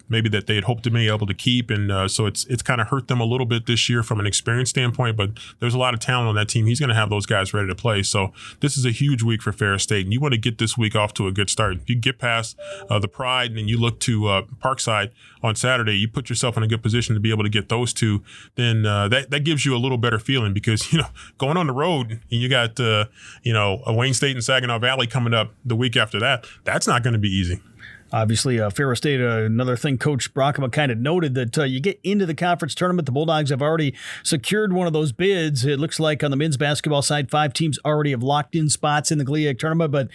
maybe that they had hoped to be able to keep, and so it's kind of hurt them a little bit this year from an experience standpoint, but there's a lot of talent on that team. He's going to have those guys ready to play, so this is a huge week for Ferris State, and you want to get this week off to a good start. If you get past the Pride and you look to Parkside on Saturday, you put yourself in a good position to be able to get those two, then that gives you a little better feeling because, going on the road and you got, a Wayne State and Saginaw Valley coming up the week after that, that's not going to be easy. Obviously, Ferris State, another thing Coach Bronkema kind of noted that you get into the conference tournament, the Bulldogs have already secured one of those bids. It looks like on the men's basketball side, 5 teams already have locked in spots in the GLIAC tournament, but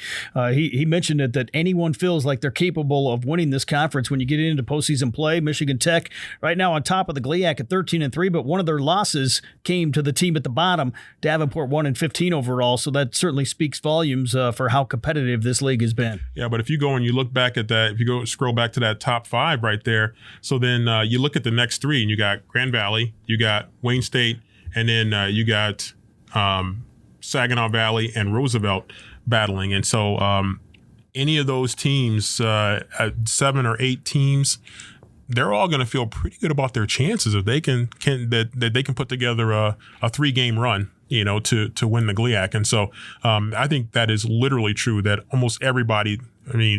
he mentioned that anyone feels like they're capable of winning this conference when you get into postseason play. Michigan Tech right now on top of the GLIAC at 13-3, but one of their losses came to the team at the bottom, Davenport 1-15 overall, so that certainly speaks volumes for how competitive this league has been. Yeah, but if you go and you look back at that, if you go scroll back to that top 5 right there, so then you look at the next 3, and you got Grand Valley, you got Wayne State, and then you got Saginaw Valley and Roosevelt battling. And so any of those teams, 7 or 8 teams, they're all going to feel pretty good about their chances if they can that they can put together a 3-game run, to win the GLIAC. And so I think that is literally true that almost everybody,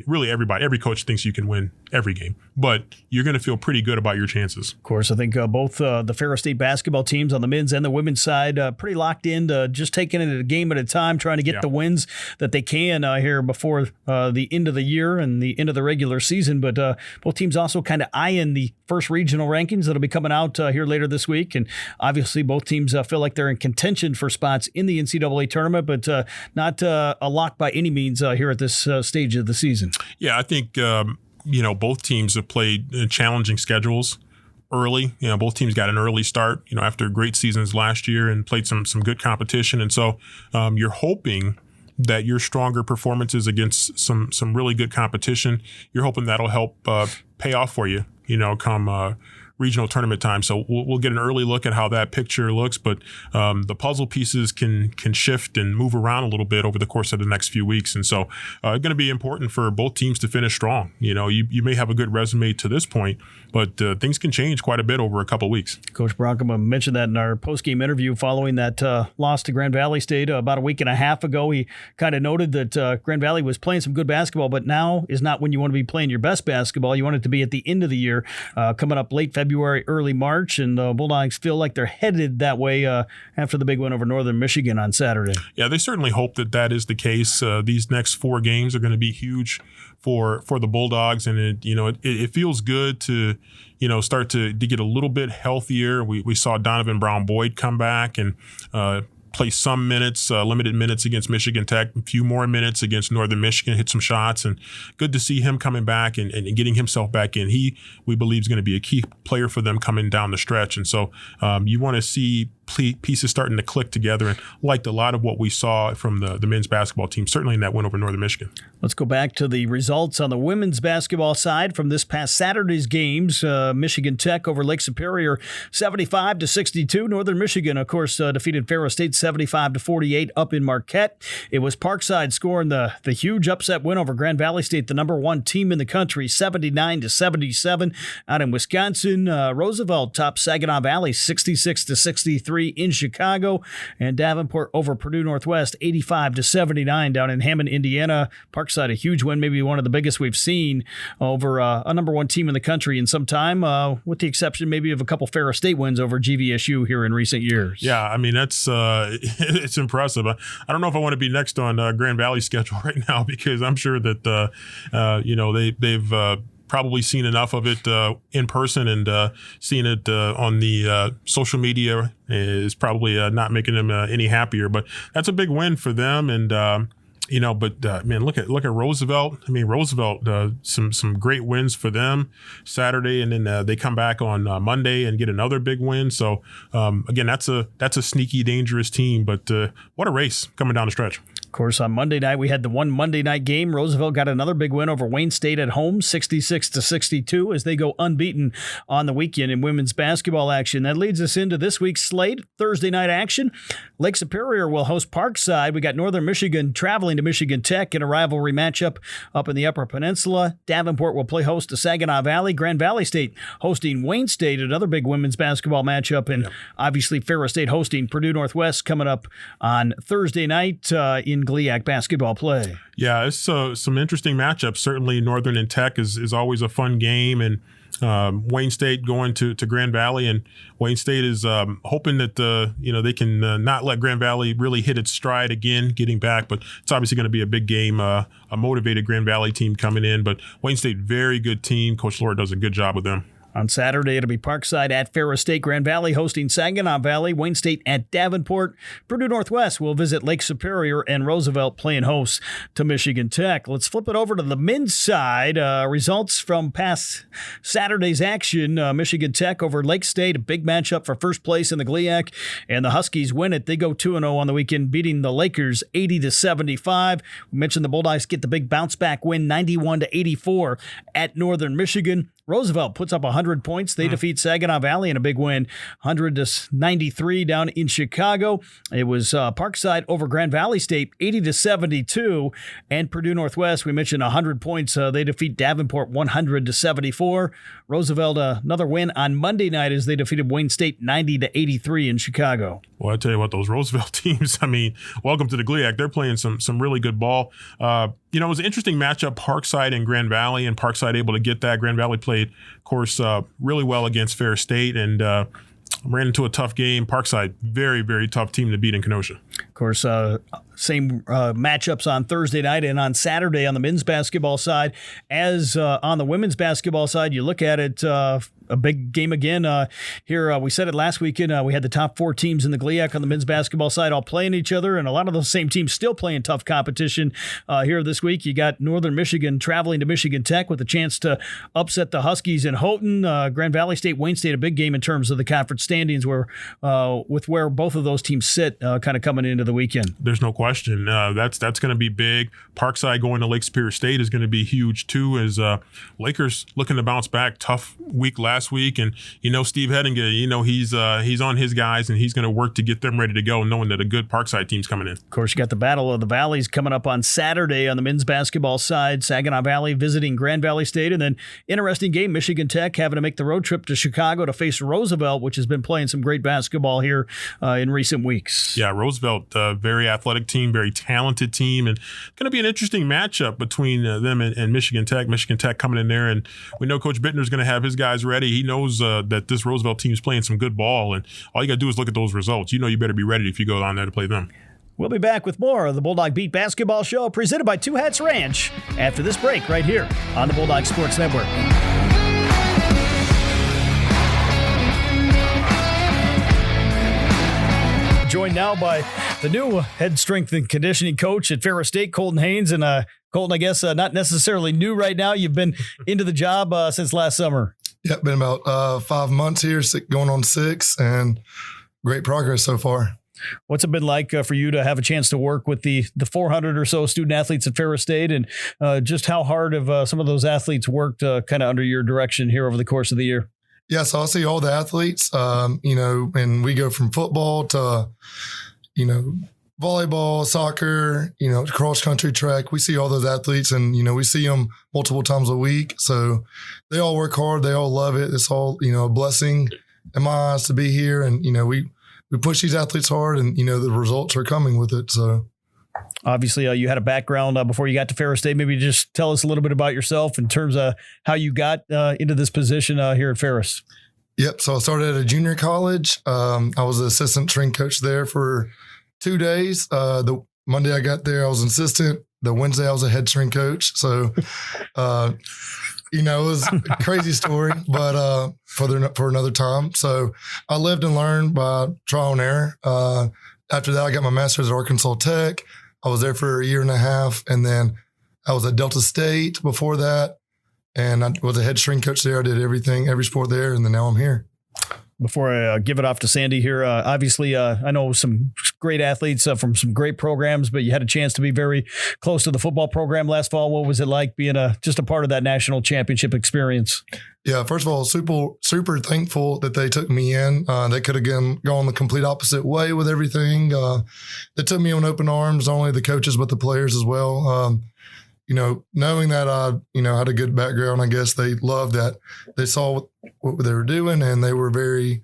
really everybody, every coach thinks you can win every game, but you're going to feel pretty good about your chances. Of course, I think both the Ferris State basketball teams on the men's and the women's side pretty locked in to just taking it a game at a time, trying to get the wins that they can here before the end of the year and the end of the regular season. But both teams also kind of eyeing the first regional rankings that'll be coming out here later this week. And obviously both teams feel like they're in contention for spots in the NCAA tournament, but not a lock by any means here at this stage of the season. Yeah, I think both teams have played challenging schedules early. Both teams got an early start, after great seasons last year and played some good competition. And so you're hoping that your stronger performances against some really good competition, you're hoping that'll help pay off for you, come regional tournament time. So we'll get an early look at how that picture looks, but the puzzle pieces can shift and move around a little bit over the course of the next few weeks. And so it's going to be important for both teams to finish strong. You may have a good resume to this point, but things can change quite a bit over a couple of weeks. Coach Brockman mentioned that in our post-game interview following that loss to Grand Valley State about a week and a half ago. He kind of noted that Grand Valley was playing some good basketball, but now is not when you want to be playing your best basketball. You want it to be at the end of the year, coming up late February, early March, and the Bulldogs feel like they're headed that way after the big win over Northern Michigan on Saturday. Yeah, they certainly hope that is the case. These next 4 games are going to be huge for the Bulldogs, and it feels good to start to get a little bit healthier. We saw Donovan Brown-Boyd come back and play some minutes, limited minutes against Michigan Tech, a few more minutes against Northern Michigan, hit some shots, and good to see him coming back and getting himself back in. We believe, is going to be a key player for them coming down the stretch. And so you want to see pieces starting to click together, and liked a lot of what we saw from the men's basketball team, certainly in that win over Northern Michigan. Let's go back to the results on the women's basketball side from this past Saturday's games. Michigan Tech over Lake Superior, 75-62. Northern Michigan, of course, defeated Ferris State 75-48 up in Marquette. It was Parkside scoring the huge upset win over Grand Valley State, the number 1 team in the country, 79-77. Out in Wisconsin, Roosevelt topped Saginaw Valley 66-63 in Chicago, and Davenport over Purdue Northwest 85-79 down in Hammond, Indiana. Parkside, a huge win, maybe one of the biggest we've seen over a number 1 team in the country in some time, with the exception maybe of a couple Ferris State wins over GVSU here in recent years. Yeah, I mean, that's it's impressive. I don't know if I want to be next on Grand Valley's schedule right now, because I'm sure that they've probably seen enough of it in person, and seeing it on the social media is probably not making them any happier. But that's a big win for them, and man, look at Roosevelt. I mean, Roosevelt, some great wins for them Saturday, and then they come back on Monday and get another big win. So again, that's a sneaky, dangerous team. But what a race coming down the stretch. Of course, on Monday night, we had the one Monday night game. Roosevelt got another big win over Wayne State at home, 66-62, as they go unbeaten on the weekend in women's basketball action. That leads us into this week's slate. Thursday night action. Lake Superior will host Parkside. We got Northern Michigan traveling to Michigan Tech in a rivalry matchup up in the Upper Peninsula. Davenport will play host to Saginaw Valley. Grand Valley State hosting Wayne State, another big women's basketball matchup. And obviously Ferris State hosting Purdue Northwest coming up on Thursday night in GLIAC basketball play. Yeah, it's some interesting matchups. Certainly Northern and Tech is always a fun game, and Wayne State going to Grand Valley, and Wayne State is hoping that they can not let Grand Valley really hit its stride again, getting back. But it's obviously going to be a big game, a motivated Grand Valley team coming in. But Wayne State, very good team. Coach Laura does a good job with them. On Saturday, it'll be Parkside at Ferris State, Grand Valley hosting Saginaw Valley, Wayne State at Davenport. Purdue Northwest will visit Lake Superior, and Roosevelt playing host to Michigan Tech. Let's flip it over to the men's side. Results from past Saturday's action. Michigan Tech over Lake State, a big matchup for first place in the GLIAC, and the Huskies win it. They go 2-0 on the weekend, beating the Lakers 80-75. We mentioned the Bulldogs get the big bounce-back win, 91-84 at Northern Michigan. Roosevelt puts up 100 points. They defeat Saginaw Valley in a big win, 100-93 down in Chicago. It was Parkside over Grand Valley State, 80-72. And Purdue Northwest, we mentioned 100 points. They defeat Davenport 100-74. Roosevelt, another win on Monday night as they defeated Wayne State 90-83 in Chicago. Well, I tell you what, those Roosevelt teams, I mean, welcome to the GLIAC. They're playing some really good ball. It was an interesting matchup, Parkside and Grand Valley, and Parkside able to get that. Grand Valley played, of course, really well against Ferris State, and ran into a tough game. Parkside, very, very tough team to beat in Kenosha. Of course, same matchups on Thursday night and on Saturday on the men's basketball side. As on the women's basketball side, you look at it, a big game again. Here, we said it last weekend. We had the top 4 teams in the GLIAC on the men's basketball side all playing each other, and a lot of those same teams still playing tough competition. Here this week, you got Northern Michigan traveling to Michigan Tech with a chance to upset the Huskies in Houghton. Grand Valley State, Wayne State, a big game in terms of the conference standings, where both of those teams sit kind of coming into the weekend. There's no question. That's going to be big. Parkside going to Lake Superior State is going to be huge too, as Lakers looking to bounce back. Tough week last last week, and Steve Hedinger, he's on his guys, and he's going to work to get them ready to go, knowing that a good Parkside team's coming in. Of course, you got the Battle of the Valleys coming up on Saturday on the men's basketball side. Saginaw Valley visiting Grand Valley State, and then interesting game, Michigan Tech having to make the road trip to Chicago to face Roosevelt, which has been playing some great basketball here in recent weeks. Yeah, Roosevelt, very athletic team, very talented team, and going to be an interesting matchup between them and Michigan Tech. Michigan Tech coming in there, and we know Coach Bittner's going to have his guys ready. He knows that this Roosevelt team is playing some good ball, and all you got to do is look at those results. You better be ready if you go down there to play them. We'll be back with more of the Bulldog Beat Basketball Show presented by Two Hats Ranch after this break right here on the Bulldog Sports Network. Joined now by the new head strength and conditioning coach at Ferris State, Colton Haynes. And Colton, I guess not necessarily new right now. You've been into the job since last summer. Yeah, been about 5 months here, going on 6, and great progress so far. What's it been like for you to have a chance to work with the 400 or so student athletes at Ferris State, and just how hard have some of those athletes worked kind of under your direction here over the course of the year? Yeah, so I see all the athletes, and we go from football to, volleyball, soccer, cross country, track. We see all those athletes, and, we see them multiple times a week. So they all work hard. They all love it. It's all, a blessing in my eyes to be here. And, we push these athletes hard, and, the results are coming with it. So obviously you had a background before you got to Ferris State. Maybe just tell us a little bit about yourself in terms of how you got into this position here at Ferris. Yep. So I started at a junior college. I was the assistant strength coach there for 2 days. The Monday I got there, I was an assistant. The Wednesday I was a head strength coach. So, it was a crazy story, but for another time. So I lived and learned by trial and error. After that, I got my master's at Arkansas Tech. I was there for 1.5 years, and then I was at Delta State before that, and I was a head strength coach there. I did every sport there, and then now I'm here. Before I give it off to Sandy here, obviously I know some great athletes from some great programs, but you had a chance to be very close to the football program last fall. What was it like being just a part of that national championship experience? Yeah, first of all, super thankful that they took me in. They could have gone the complete opposite way with everything. They took me on open arms, not only the coaches but the players as well. Knowing that I, had a good background, I guess they loved that. They saw what they were doing, and they were very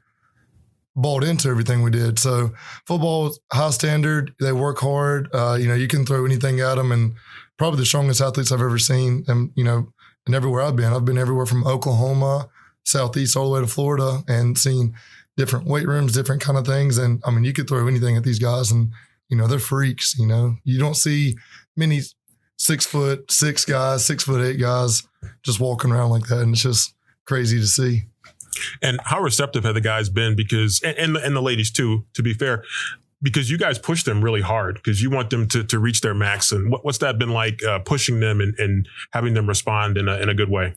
bought into everything we did. So football is high standard. They work hard. You can throw anything at them, and probably the strongest athletes I've ever seen. And, and everywhere I've been everywhere from Oklahoma, Southeast, all the way to Florida, and seen different weight rooms, different kind of things. And you could throw anything at these guys, and, they're freaks. You don't see many 6'6" guys, 6'8" guys just walking around like that. And it's just crazy to see. And how receptive have the guys been? Because, and the ladies too, to be fair, because you guys push them really hard because you want them to reach their max. And what's that been like pushing them and having them respond in a good way?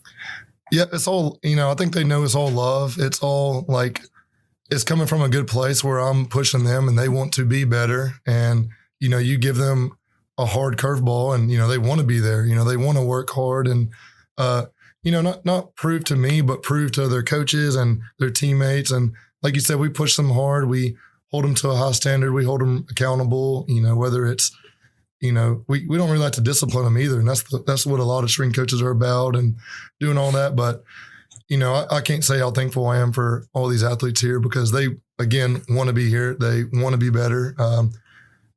Yeah, it's all, I think they know it's all love. It's all like, it's coming from a good place where I'm pushing them and they want to be better. And, you give them a hard curveball, and they want to be there. They want to work hard, and not prove to me, but prove to their coaches and their teammates. And like you said, we push them hard. We hold them to a high standard. We hold them accountable. Whether it's we don't really like to discipline them either, and that's what a lot of strength coaches are about, and doing all that. But I can't say how thankful I am for all these athletes here, because they again want to be here. They want to be better,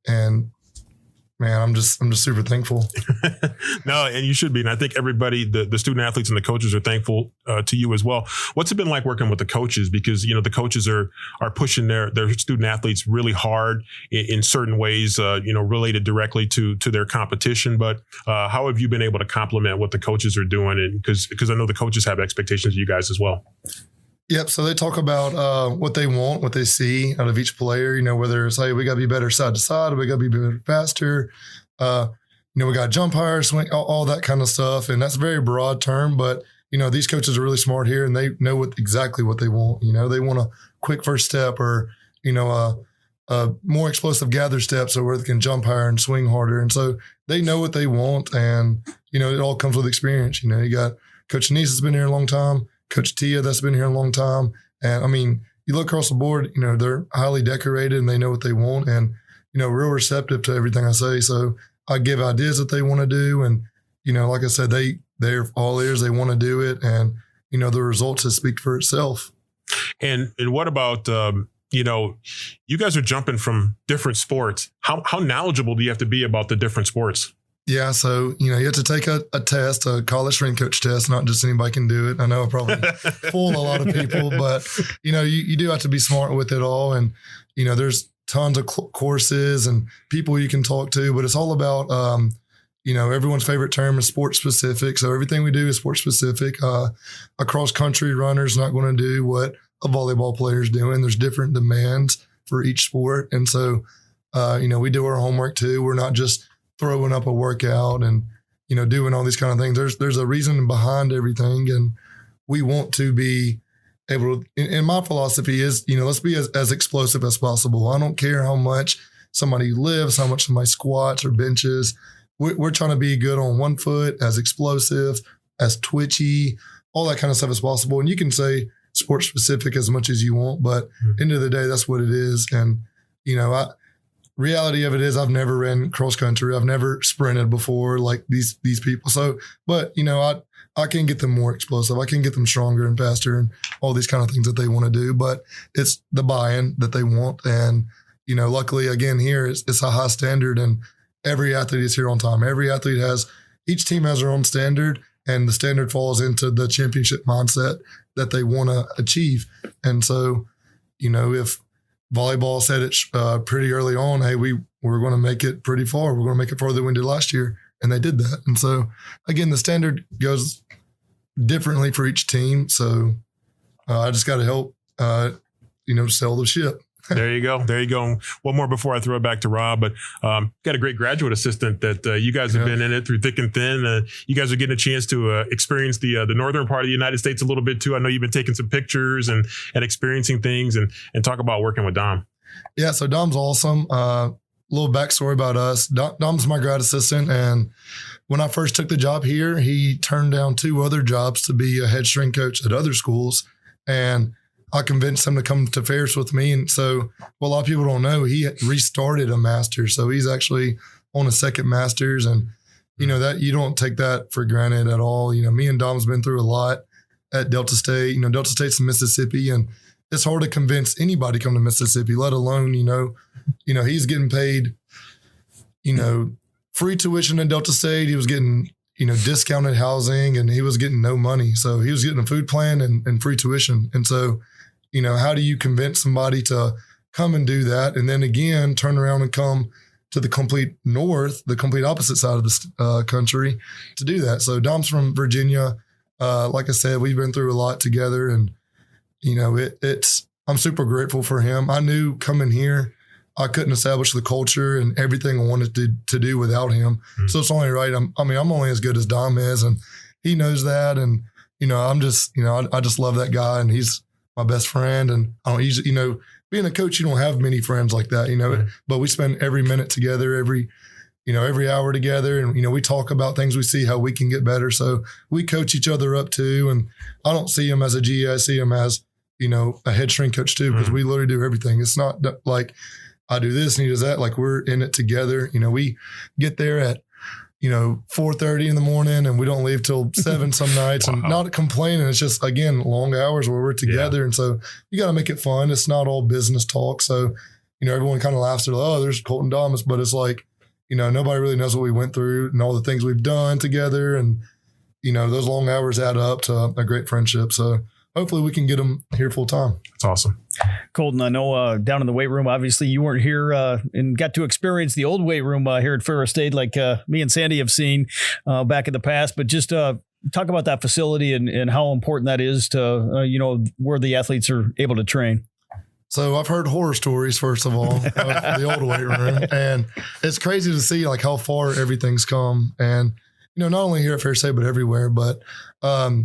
and man, I'm just super thankful. No, and you should be. And I think everybody, the student athletes and the coaches are thankful to you as well. What's it been like working with the coaches? Because, the coaches are pushing their student athletes really hard in certain ways, related directly to their competition. But how have you been able to complement what the coaches are doing? And because I know the coaches have expectations of you guys as well. Yep. So they talk about what they want, what they see out of each player, whether it's, hey, we got to be better side to side, we got to be better faster. We got to jump higher, swing, all that kind of stuff. And that's a very broad term, but, these coaches are really smart here, and they know exactly what they want. They want a quick first step, or, a more explosive gather step, so where they can jump higher and swing harder. And so they know what they want, and, it all comes with experience. You got Coach Anise has been here a long time. Coach Tia that's been here a long time. And I mean, you look across the board, they're highly decorated and they know what they want and, real receptive to everything I say. So I give ideas that they want to do. And, like I said, they're all ears, they want to do it. And, the results just speak for itself. And what about, you guys are jumping from different sports. How knowledgeable do you have to be about the different sports? Yeah, so, you have to take a test, a college strength coach test. Not just anybody can do it. I know I probably fool a lot of people, but, you do have to be smart with it all. And, there's tons of courses and people you can talk to, but it's all about, everyone's favorite term is sports specific. So everything we do is sports specific. A cross country runner's not going to do what a volleyball player is doing. There's different demands for each sport. And so, we do our homework too. We're not just throwing up a workout and, doing all these kind of things. There's a reason behind everything. And we want to be able to, and my philosophy is, let's be as explosive as possible. I don't care how much somebody lifts, how much somebody squats or benches. We're trying to be good on one foot, as explosive, as twitchy, all that kind of stuff as possible. And you can say sports specific as much as you want, but end of the day, that's what it is. And, reality of it is I've never ran cross country. I've never sprinted before like these people. So, but I can get them more explosive. I can get them stronger and faster and all these kind of things that they want to do, but it's the buy-in that they want. And, luckily again, here it's a high standard and every athlete is here on time. Each team has their own standard and the standard falls into the championship mindset that they want to achieve. And so, if volleyball said it pretty early on, hey, we're going to make it pretty far. We're going to make it farther than we did last year. And they did that. And so, again, the standard goes differently for each team. So I just got to help, sell the ship. There you go. One more before I throw it back to Rob, but got a great graduate assistant that you guys have been in it through thick and thin. You guys are getting a chance to experience the northern part of the United States a little bit too. I know you've been taking some pictures and experiencing things and talk about working with Dom. Yeah, so Dom's awesome. Little backstory about us. Dom's my grad assistant, and when I first took the job here, he turned down 2 other jobs to be a head strength coach at other schools, and I convinced him to come to Ferris with me. And so what a lot of people don't know, he restarted a master's. So he's actually on a second master's. And, that you don't take that for granted at all. Me and Dom's been through a lot at Delta State. Delta State's in Mississippi, and it's hard to convince anybody to come to Mississippi, let alone, he's getting paid, free tuition in Delta State. He was getting, discounted housing and he was getting no money. So he was getting a food plan and free tuition. And so, how do you convince somebody to come and do that? And then again, turn around and come to the complete north, the complete opposite side of the country to do that. So Dom's from Virginia. Like I said, we've been through a lot together and, I'm super grateful for him. I knew coming here, I couldn't establish the culture and everything I wanted to do without him. Mm-hmm. So it's only right. I'm only as good as Dom is, and he knows that. And, I'm just, I just love that guy, and he's my best friend. And I don't usually, being a coach, you don't have many friends like that, right. But we spend every minute together, every hour together. And, we talk about things we see, how we can get better. So we coach each other up too. And I don't see him as a GA, I see him as, a head strength coach too, because we literally do everything. It's not like I do this and he does that. Like we're in it together. We get there at, 4:30 in the morning and we don't leave till 7 some nights. Wow. And not complaining. It's just, again, long hours where we're together. Yeah. And so you got to make it fun. It's not all business talk. So, everyone kind of laughs at, oh, there's Colton Thomas, but it's like, nobody really knows what we went through and all the things we've done together. And, those long hours add up to a great friendship. So hopefully we can get them here full time. That's awesome. Colton, I know down in the weight room, obviously you weren't here and got to experience the old weight room here at Ferris State like me and Sandy have seen back in the past. But just talk about that facility and how important that is to, where the athletes are able to train. So I've heard horror stories, first of all, of the old weight room. And it's crazy to see like how far everything's come. And, not only here at Ferris State, but everywhere. But, I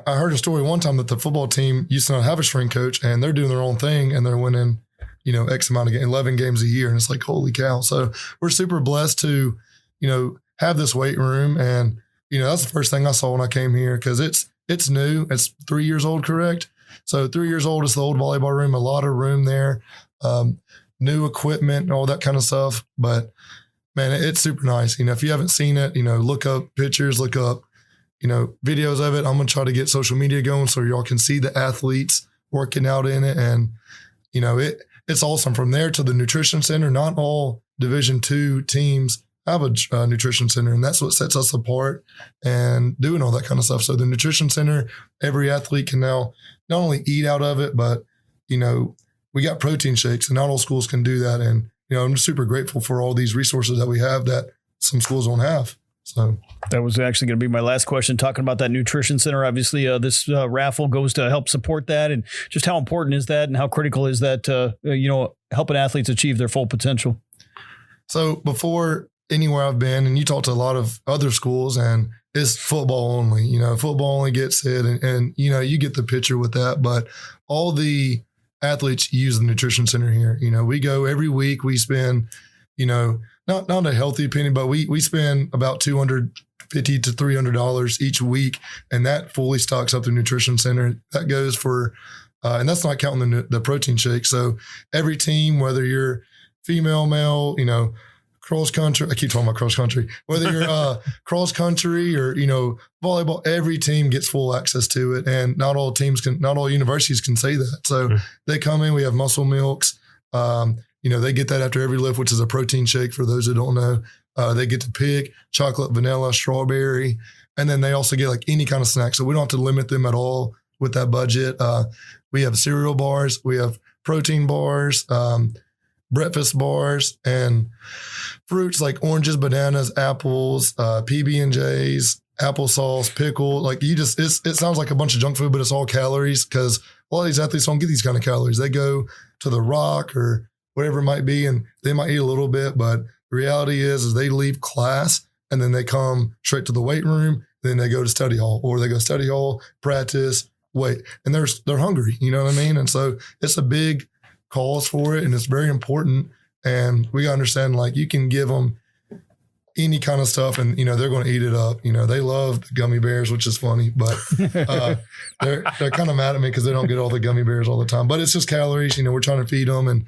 heard a story one time that the football team used to not have a strength coach and they're doing their own thing and they're winning, X amount of 11 games a year. And it's like, holy cow. So we're super blessed to, have this weight room. And, that's the first thing I saw when I came here because it's it's new. It's 3 years old, correct? So 3 years old is the old volleyball room, a lot of room there, new equipment and all that kind of stuff. But man, it's super nice. If you haven't seen it, look up pictures, look up, videos of it. I'm going to try to get social media going so y'all can see the athletes working out in it. And, it's awesome. From there to the nutrition center, not all Division II teams have a nutrition center, and that's what sets us apart and doing all that kind of stuff. So the nutrition center, every athlete can now not only eat out of it, but, we got protein shakes, and not all schools can do that. And, I'm just super grateful for all these resources that we have that some schools don't have. So that was actually going to be my last question, talking about that nutrition center. Obviously, this raffle goes to help support that. And just how important is that, and how critical is that, helping athletes achieve their full potential? So before anywhere I've been, and you talk to a lot of other schools, and it's football only. Football only gets it, and you get the picture with that. But all the athletes use the nutrition center here. We go every week. We spend, not a healthy opinion, but we spend about $250 to $300 each week, and that fully stocks up the nutrition center. That goes for, and that's not counting the protein shake. So every team, whether you're female, male, cross country, I keep talking about cross country, whether you're cross country or, volleyball, every team gets full access to it. And not all universities can say that. So they come in, we have muscle milks. They get that after every lift, which is a protein shake for those who don't know. They get to pick chocolate, vanilla, strawberry, and then they also get like any kind of snack. So we don't have to limit them at all with that budget. We have cereal bars, we have protein bars, breakfast bars, and fruits like oranges, bananas, apples, PB&Js, applesauce, pickle. Like it sounds like a bunch of junk food, but it's all calories, because a lot of these athletes don't get these kind of calories. They go to the Rock or whatever it might be, and they might eat a little bit, but the reality is they leave class and then they come straight to the weight room, then they go to study hall, or they go study hall, practice, wait, and they're hungry, you know what I mean? And so it's a big cause for it, and it's very important. And we got to understand, like, you can give them any kind of stuff and, they're going to eat it up. They love the gummy bears, which is funny, but they're kind of mad at me because they don't get all the gummy bears all the time. But it's just calories. We're trying to feed them and,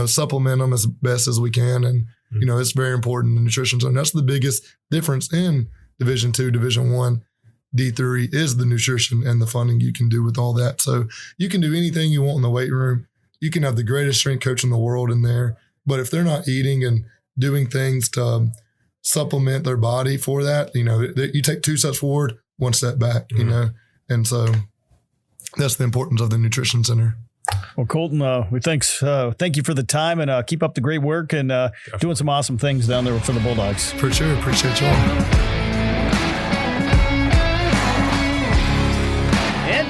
supplement them as best as we can. And, it's very important, the nutrition zone. That's the biggest difference in Division II, Division I, D3 is the nutrition and the funding you can do with all that. So you can do anything you want in the weight room. You can have the greatest strength coach in the world in there, but if they're not eating and doing things to supplement their body for that, you take 2 steps forward, 1 step back, and so that's the importance of the nutrition center. Well, Colton, thank you for the time, and keep up the great work, and doing some awesome things down there for the Bulldogs. For sure. Appreciate y'all.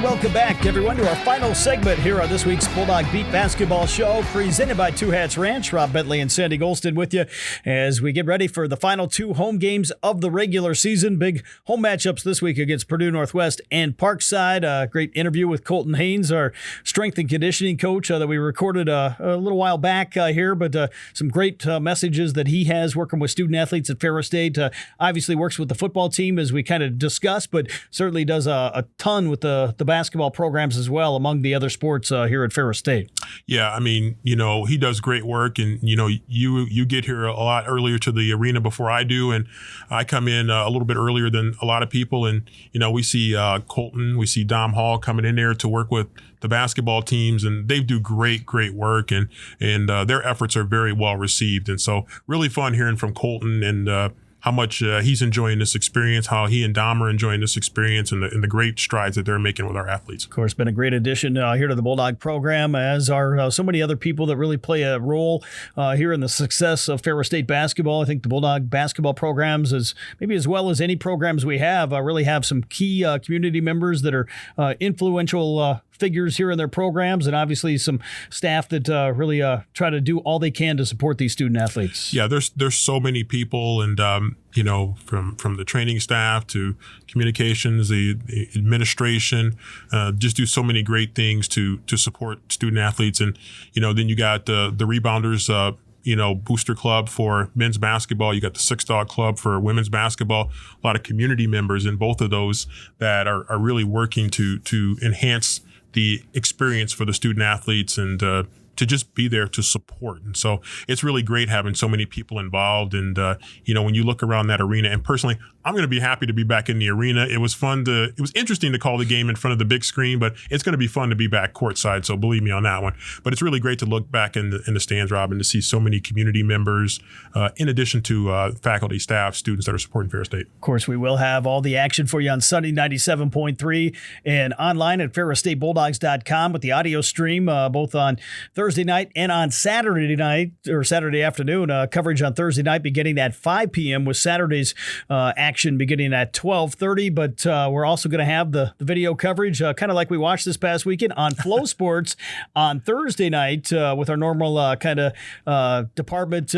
Welcome back, everyone, to our final segment here on this week's Bulldog Beat basketball show, presented by Two Hats Ranch. Rob Bentley and Sandy Golston with you as we get ready for the final 2 home games of the regular season. Big home matchups this week against Purdue Northwest and Parkside. Great interview with Colton Haynes, our strength and conditioning coach that we recorded a little while back here, but some great messages that he has working with student athletes at Ferris State. Obviously works with the football team, as we kind of discussed, but certainly does a ton with the basketball programs as well, among the other sports here at Ferris State. Yeah, I mean, he does great work, and you get here a lot earlier to the arena before I do, and I come in a little bit earlier than a lot of people, and we see Colton, we see Dom Hall coming in there to work with the basketball teams, and they do great work, and their efforts are very well received, and so really fun hearing from Colton and how much he's enjoying this experience, how he and Dom are enjoying this experience, and the great strides that they're making with our athletes. Of course, been a great addition here to the Bulldog program, as are so many other people that really play a role here in the success of Ferris State basketball. I think the Bulldog basketball programs, maybe as well as any programs we have, really have some key community members that are influential figures here in their programs, and obviously some staff that really try to do all they can to support these student athletes. Yeah, there's so many people, and from the training staff to communications, the administration, just do so many great things to support student athletes, and then you got the rebounders. booster club for men's basketball. You got the Six Dog Club for women's basketball. A lot of community members in both of those that are really working to enhance the experience for the student athletes and to just be there to support. And so it's really great having so many people involved. And, when you look around that arena, and personally, I'm going to be happy to be back in the arena. It was interesting to call the game in front of the big screen, but it's going to be fun to be back courtside. So believe me on that one. But it's really great to look back in the stands, Rob, and to see so many community members, in addition to faculty, staff, students that are supporting Ferris State. Of course, we will have all the action for you on Sunday 97.3 and online at ferrisstatebulldogs.com with the audio stream, both on Thursday night and on Saturday night or Saturday afternoon. Coverage on Thursday night beginning at 5 p.m. with Saturday's action beginning at 12:30. But we're also going to have the video coverage, kind of like we watched this past weekend on Flow Sports on Thursday night with our normal kind of department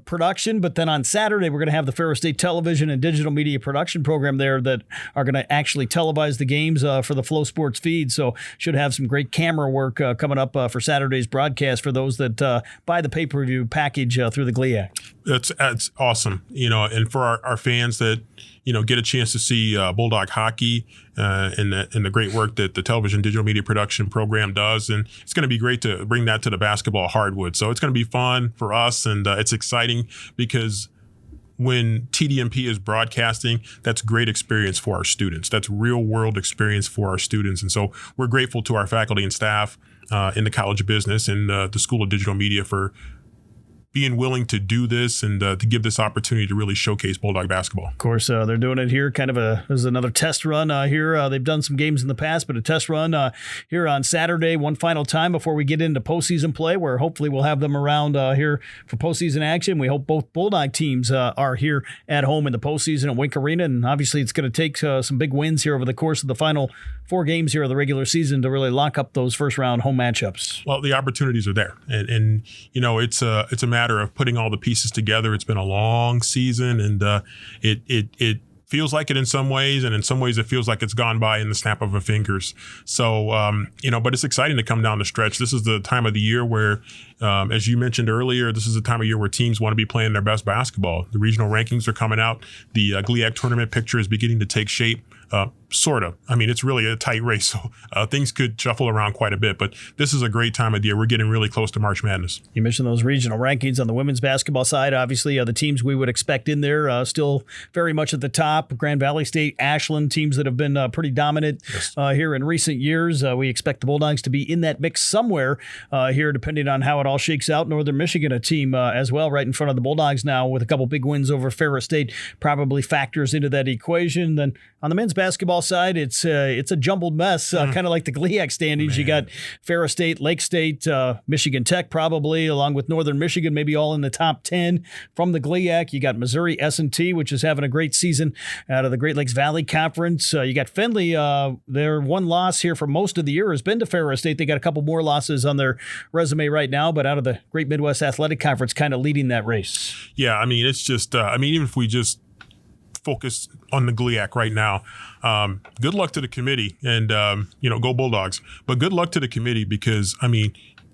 production. But then on Saturday, we're going to have the Ferris State Television and Digital Media Production Program there that are going to actually televise the games for the Flow Sports feed. So should have some great camera work coming up for Saturday's broadcast for those that buy the pay-per-view package through the GLIAC. That's awesome, and for our fans that get a chance to see Bulldog hockey and the great work that the television digital media production program does, and it's going to be great to bring that to the basketball hardwood. So it's going to be fun for us, and it's exciting because when TDMP is broadcasting, that's great experience for our students. That's real world experience for our students, and so we're grateful to our faculty and staff in the College of Business and the School of Digital Media for being willing to do this and to give this opportunity to really showcase Bulldog basketball. Of course, they're doing it here kind of as another test run here. They've done some games in the past, but a test run here on Saturday, one final time before we get into postseason play, where hopefully we'll have them around here for postseason action. We hope both Bulldog teams are here at home in the postseason at Wink Arena, and obviously it's going to take some big wins here over the course of the final 4 games here of the regular season to really lock up those first-round home matchups. Well, the opportunities are there, and it's a matter of putting all the pieces together. It's been a long season, and it feels like it in some ways, and in some ways it feels like it's gone by in the snap of our fingers. So, but it's exciting to come down the stretch. This is the time of the year where, as you mentioned earlier, this is the time of year where teams want to be playing their best basketball. The regional rankings are coming out. The GLIAC tournament picture is beginning to take shape. Sort of. I mean, it's really a tight race, so things could shuffle around quite a bit. But this is a great time of the year. We're getting really close to March Madness. You mentioned those regional rankings on the women's basketball side. Obviously, the teams we would expect in there still very much at the top. Grand Valley State, Ashland, teams that have been pretty dominant here in recent years. We expect the Bulldogs to be in that mix somewhere here, depending on how it all shakes out. Northern Michigan, a team as well, right in front of the Bulldogs now with a couple big wins over Ferris State, probably factors into that equation. Then on the men's basketball side, it's a jumbled mess, kind of like the GLIAC standings. Man. You got Ferris State, Lake State, Michigan Tech probably, along with Northern Michigan, maybe all in the top 10 from the GLIAC. You got Missouri S&T, which is having a great season out of the Great Lakes Valley Conference. You got Findlay. Their one loss here for most of the year has been to Ferris State. They got a couple more losses on their resume right now, but out of the Great Midwest Athletic Conference, kind of leading that race. Yeah, I mean, it's just, even if we just focus on the GLIAC right now. Good luck to the committee, and go Bulldogs. But good luck to the committee because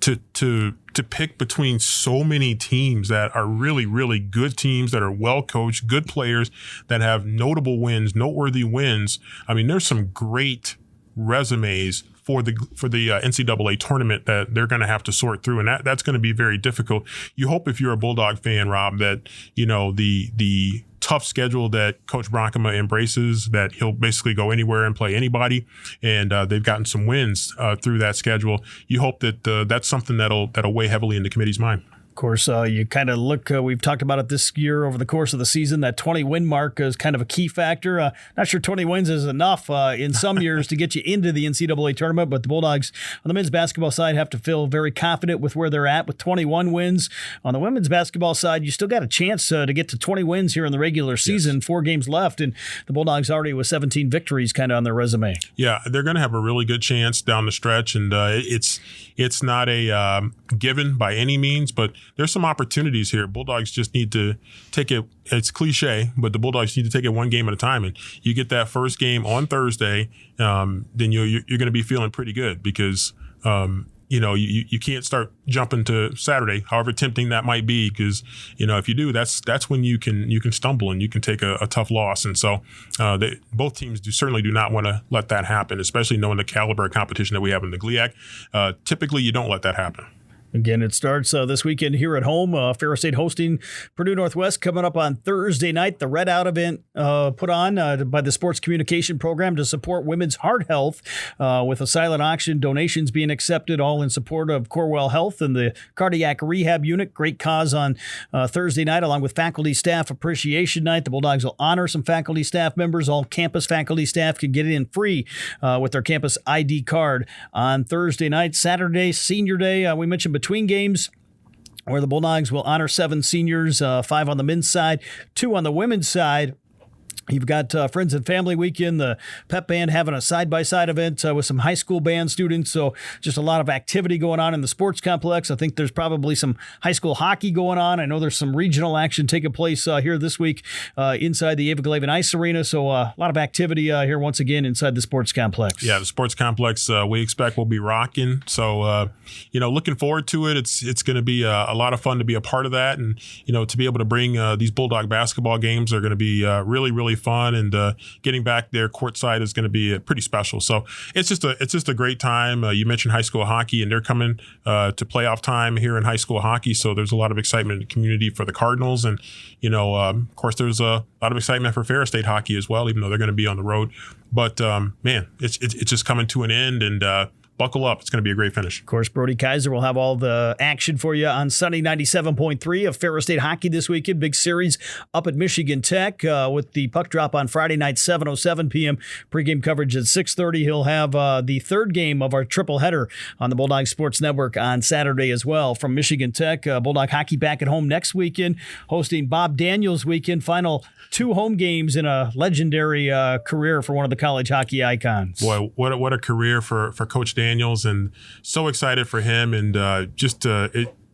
to pick between so many teams that are really, really good teams that are well coached, good players that have noteworthy wins. I mean, there's some great resumes for the NCAA tournament that they're going to have to sort through, and that's going to be very difficult. You hope if you're a Bulldog fan, Rob, that the tough schedule that Coach Bronkema embraces, that he'll basically go anywhere and play anybody, and they've gotten some wins through that schedule. You hope that that's something that'll weigh heavily in the committee's mind. Of course, you kind of look, we've talked about it this year over the course of the season, that 20-win mark is kind of a key factor. Not sure 20 wins is enough in some years to get you into the NCAA tournament, but the Bulldogs on the men's basketball side have to feel very confident with where they're at with 21 wins. On the women's basketball side, you still got a chance to get to 20 wins here in the regular season, yes. 4 games left, and the Bulldogs already with 17 victories kind of on their resume. Yeah, they're going to have a really good chance down the stretch, and it's not a given by any means, but there's some opportunities here. Bulldogs just need to take it. It's cliche, but the Bulldogs need to take it one game at a time. And you get that first game on Thursday, then you're going to be feeling pretty good because you can't start jumping to Saturday, however tempting that might be, because if you do, that's when you can stumble and you can take a tough loss. And so both teams certainly do not want to let that happen, especially knowing the caliber of competition that we have in the GLIAC. Typically, you don't let that happen. Again, it starts this weekend here at home. Ferris State hosting Purdue Northwest coming up on Thursday night. The Red Out event put on by the Sports Communication Program to support women's heart health with a silent auction, donations being accepted, all in support of Corewell Health and the Cardiac Rehab Unit. Great cause on Thursday night, along with Faculty Staff Appreciation Night. The Bulldogs will honor some faculty staff members. All campus faculty staff can get in free with their campus ID card on Thursday night. Saturday, Senior Day, we mentioned between games, where the Bulldogs will honor 7 seniors, 5 on the men's side, 2 on the women's side. You've got Friends and Family Weekend, the pep band having a side-by-side event with some high school band students. So just a lot of activity going on in the sports complex. I think there's probably some high school hockey going on. I know there's some regional action taking place here this week inside the Everglades Ice Arena. So a lot of activity here once again inside the sports complex. Yeah, the sports complex we expect will be rocking. So, looking forward to it. It's going to be a lot of fun to be a part of that. And, to be able to bring these Bulldog basketball games are going to be really, really fun, and getting back there courtside is going to be pretty special. So it's just a great time. You mentioned high school hockey, and they're coming to playoff time here in high school hockey. So there's a lot of excitement in the community for the Cardinals, and of course there's a lot of excitement for Ferris State hockey as well, even though they're going to be on the road. But man, it's just coming to an end, and buckle up. It's going to be a great finish. Of course, Brody Kaiser will have all the action for you on Sunday 97.3 of Ferris State hockey this weekend. Big series up at Michigan Tech with the puck drop on Friday night, 7:07 p.m. Pregame coverage at 6:30. He'll have the third game of our triple header on the Bulldog Sports Network on Saturday as well from Michigan Tech. Bulldog hockey back at home next weekend, hosting Bob Daniels weekend. Final 2 home games in a legendary career for one of the college hockey icons. Boy, what a career for Coach Daniels, and so excited for him. And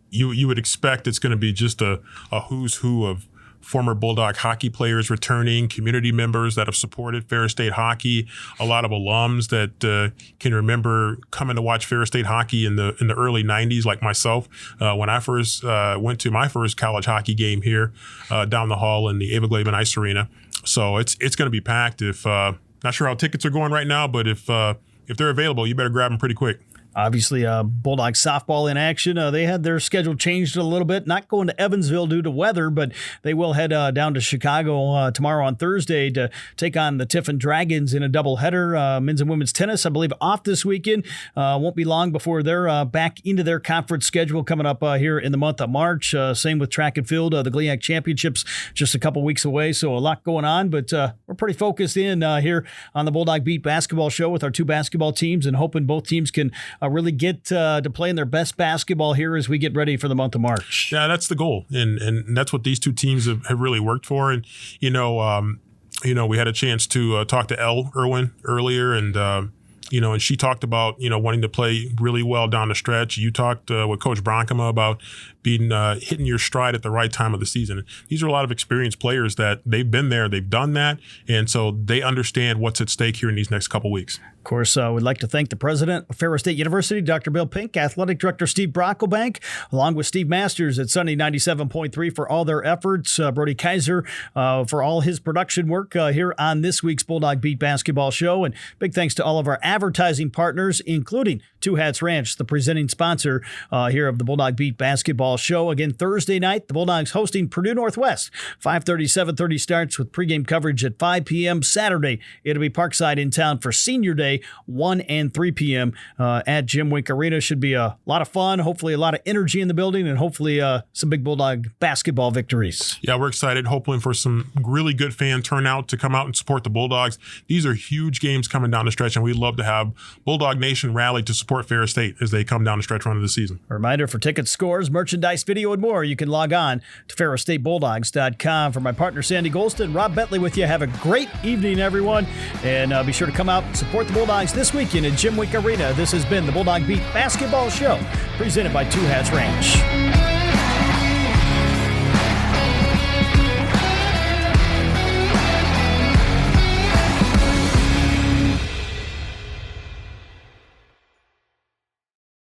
you would expect it's going to be just a who's who of former Bulldog hockey players returning, community members that have supported Ferris State hockey, a lot of alums that can remember coming to watch Ferris State hockey in the early 90s, like myself, when I first went to my first college hockey game here down the hall in the Everglades Ice Arena. So it's going to be packed. If not sure how tickets are going right now, but if they're available, you better grab them pretty quick. Obviously, Bulldog softball in action. They had their schedule changed a little bit, not going to Evansville due to weather, but they will head down to Chicago tomorrow on Thursday to take on the Tiffin Dragons in a doubleheader. Men's and women's tennis, I believe, off this weekend. Won't be long before they're back into their conference schedule coming up here in the month of March. Same with track and field. The GLIAC Championships just a couple weeks away, so a lot going on, but we're pretty focused in here on the Bulldog Beat basketball show with our 2 basketball teams, and hoping both teams can really get to playing their best basketball here as we get ready for the month of March. Yeah, that's the goal, and that's what these 2 teams have really worked for. And we had a chance to talk to Elle, Irwin, earlier, and and she talked about wanting to play really well down the stretch. You talked with Coach Bronkema about being hitting your stride at the right time of the season. These are a lot of experienced players that they've been there, they've done that, and so they understand what's at stake here in these next couple weeks. Of course, we'd like to thank the president of Ferris State University, Dr. Bill Pink, athletic director Steve Brocklebank, along with Steve Masters at Sunday 97.3 for all their efforts, Brody Kaiser for all his production work here on this week's Bulldog Beat basketball show, and big thanks to all of our advertising partners, including Two Hats Ranch, the presenting sponsor here of the Bulldog Beat basketball show. Again, Thursday night, the Bulldogs hosting Purdue Northwest. 5:30, 7:30 starts with pregame coverage at 5 p.m. Saturday. It'll be Parkside in town for Senior Day, 1 and 3 p.m. At Jim Wink Arena. Should be a lot of fun, hopefully a lot of energy in the building, and hopefully some big Bulldog basketball victories. Yeah, we're excited, hoping for some really good fan turnout to come out and support the Bulldogs. These are huge games coming down the stretch, and we'd love to have Bulldog Nation rally to support Ferris State as they come down the stretch run of the season. A reminder for tickets, scores, merchandise, video, and more, you can log on to ferrisstatebulldogs.com. For my partner Sandy Golston, Rob Bentley with you. Have a great evening, everyone, and be sure to come out and support the Bulldogs this weekend at Jim Wink Arena. This has been the Bulldog Beat basketball show presented by Two Hats Ranch.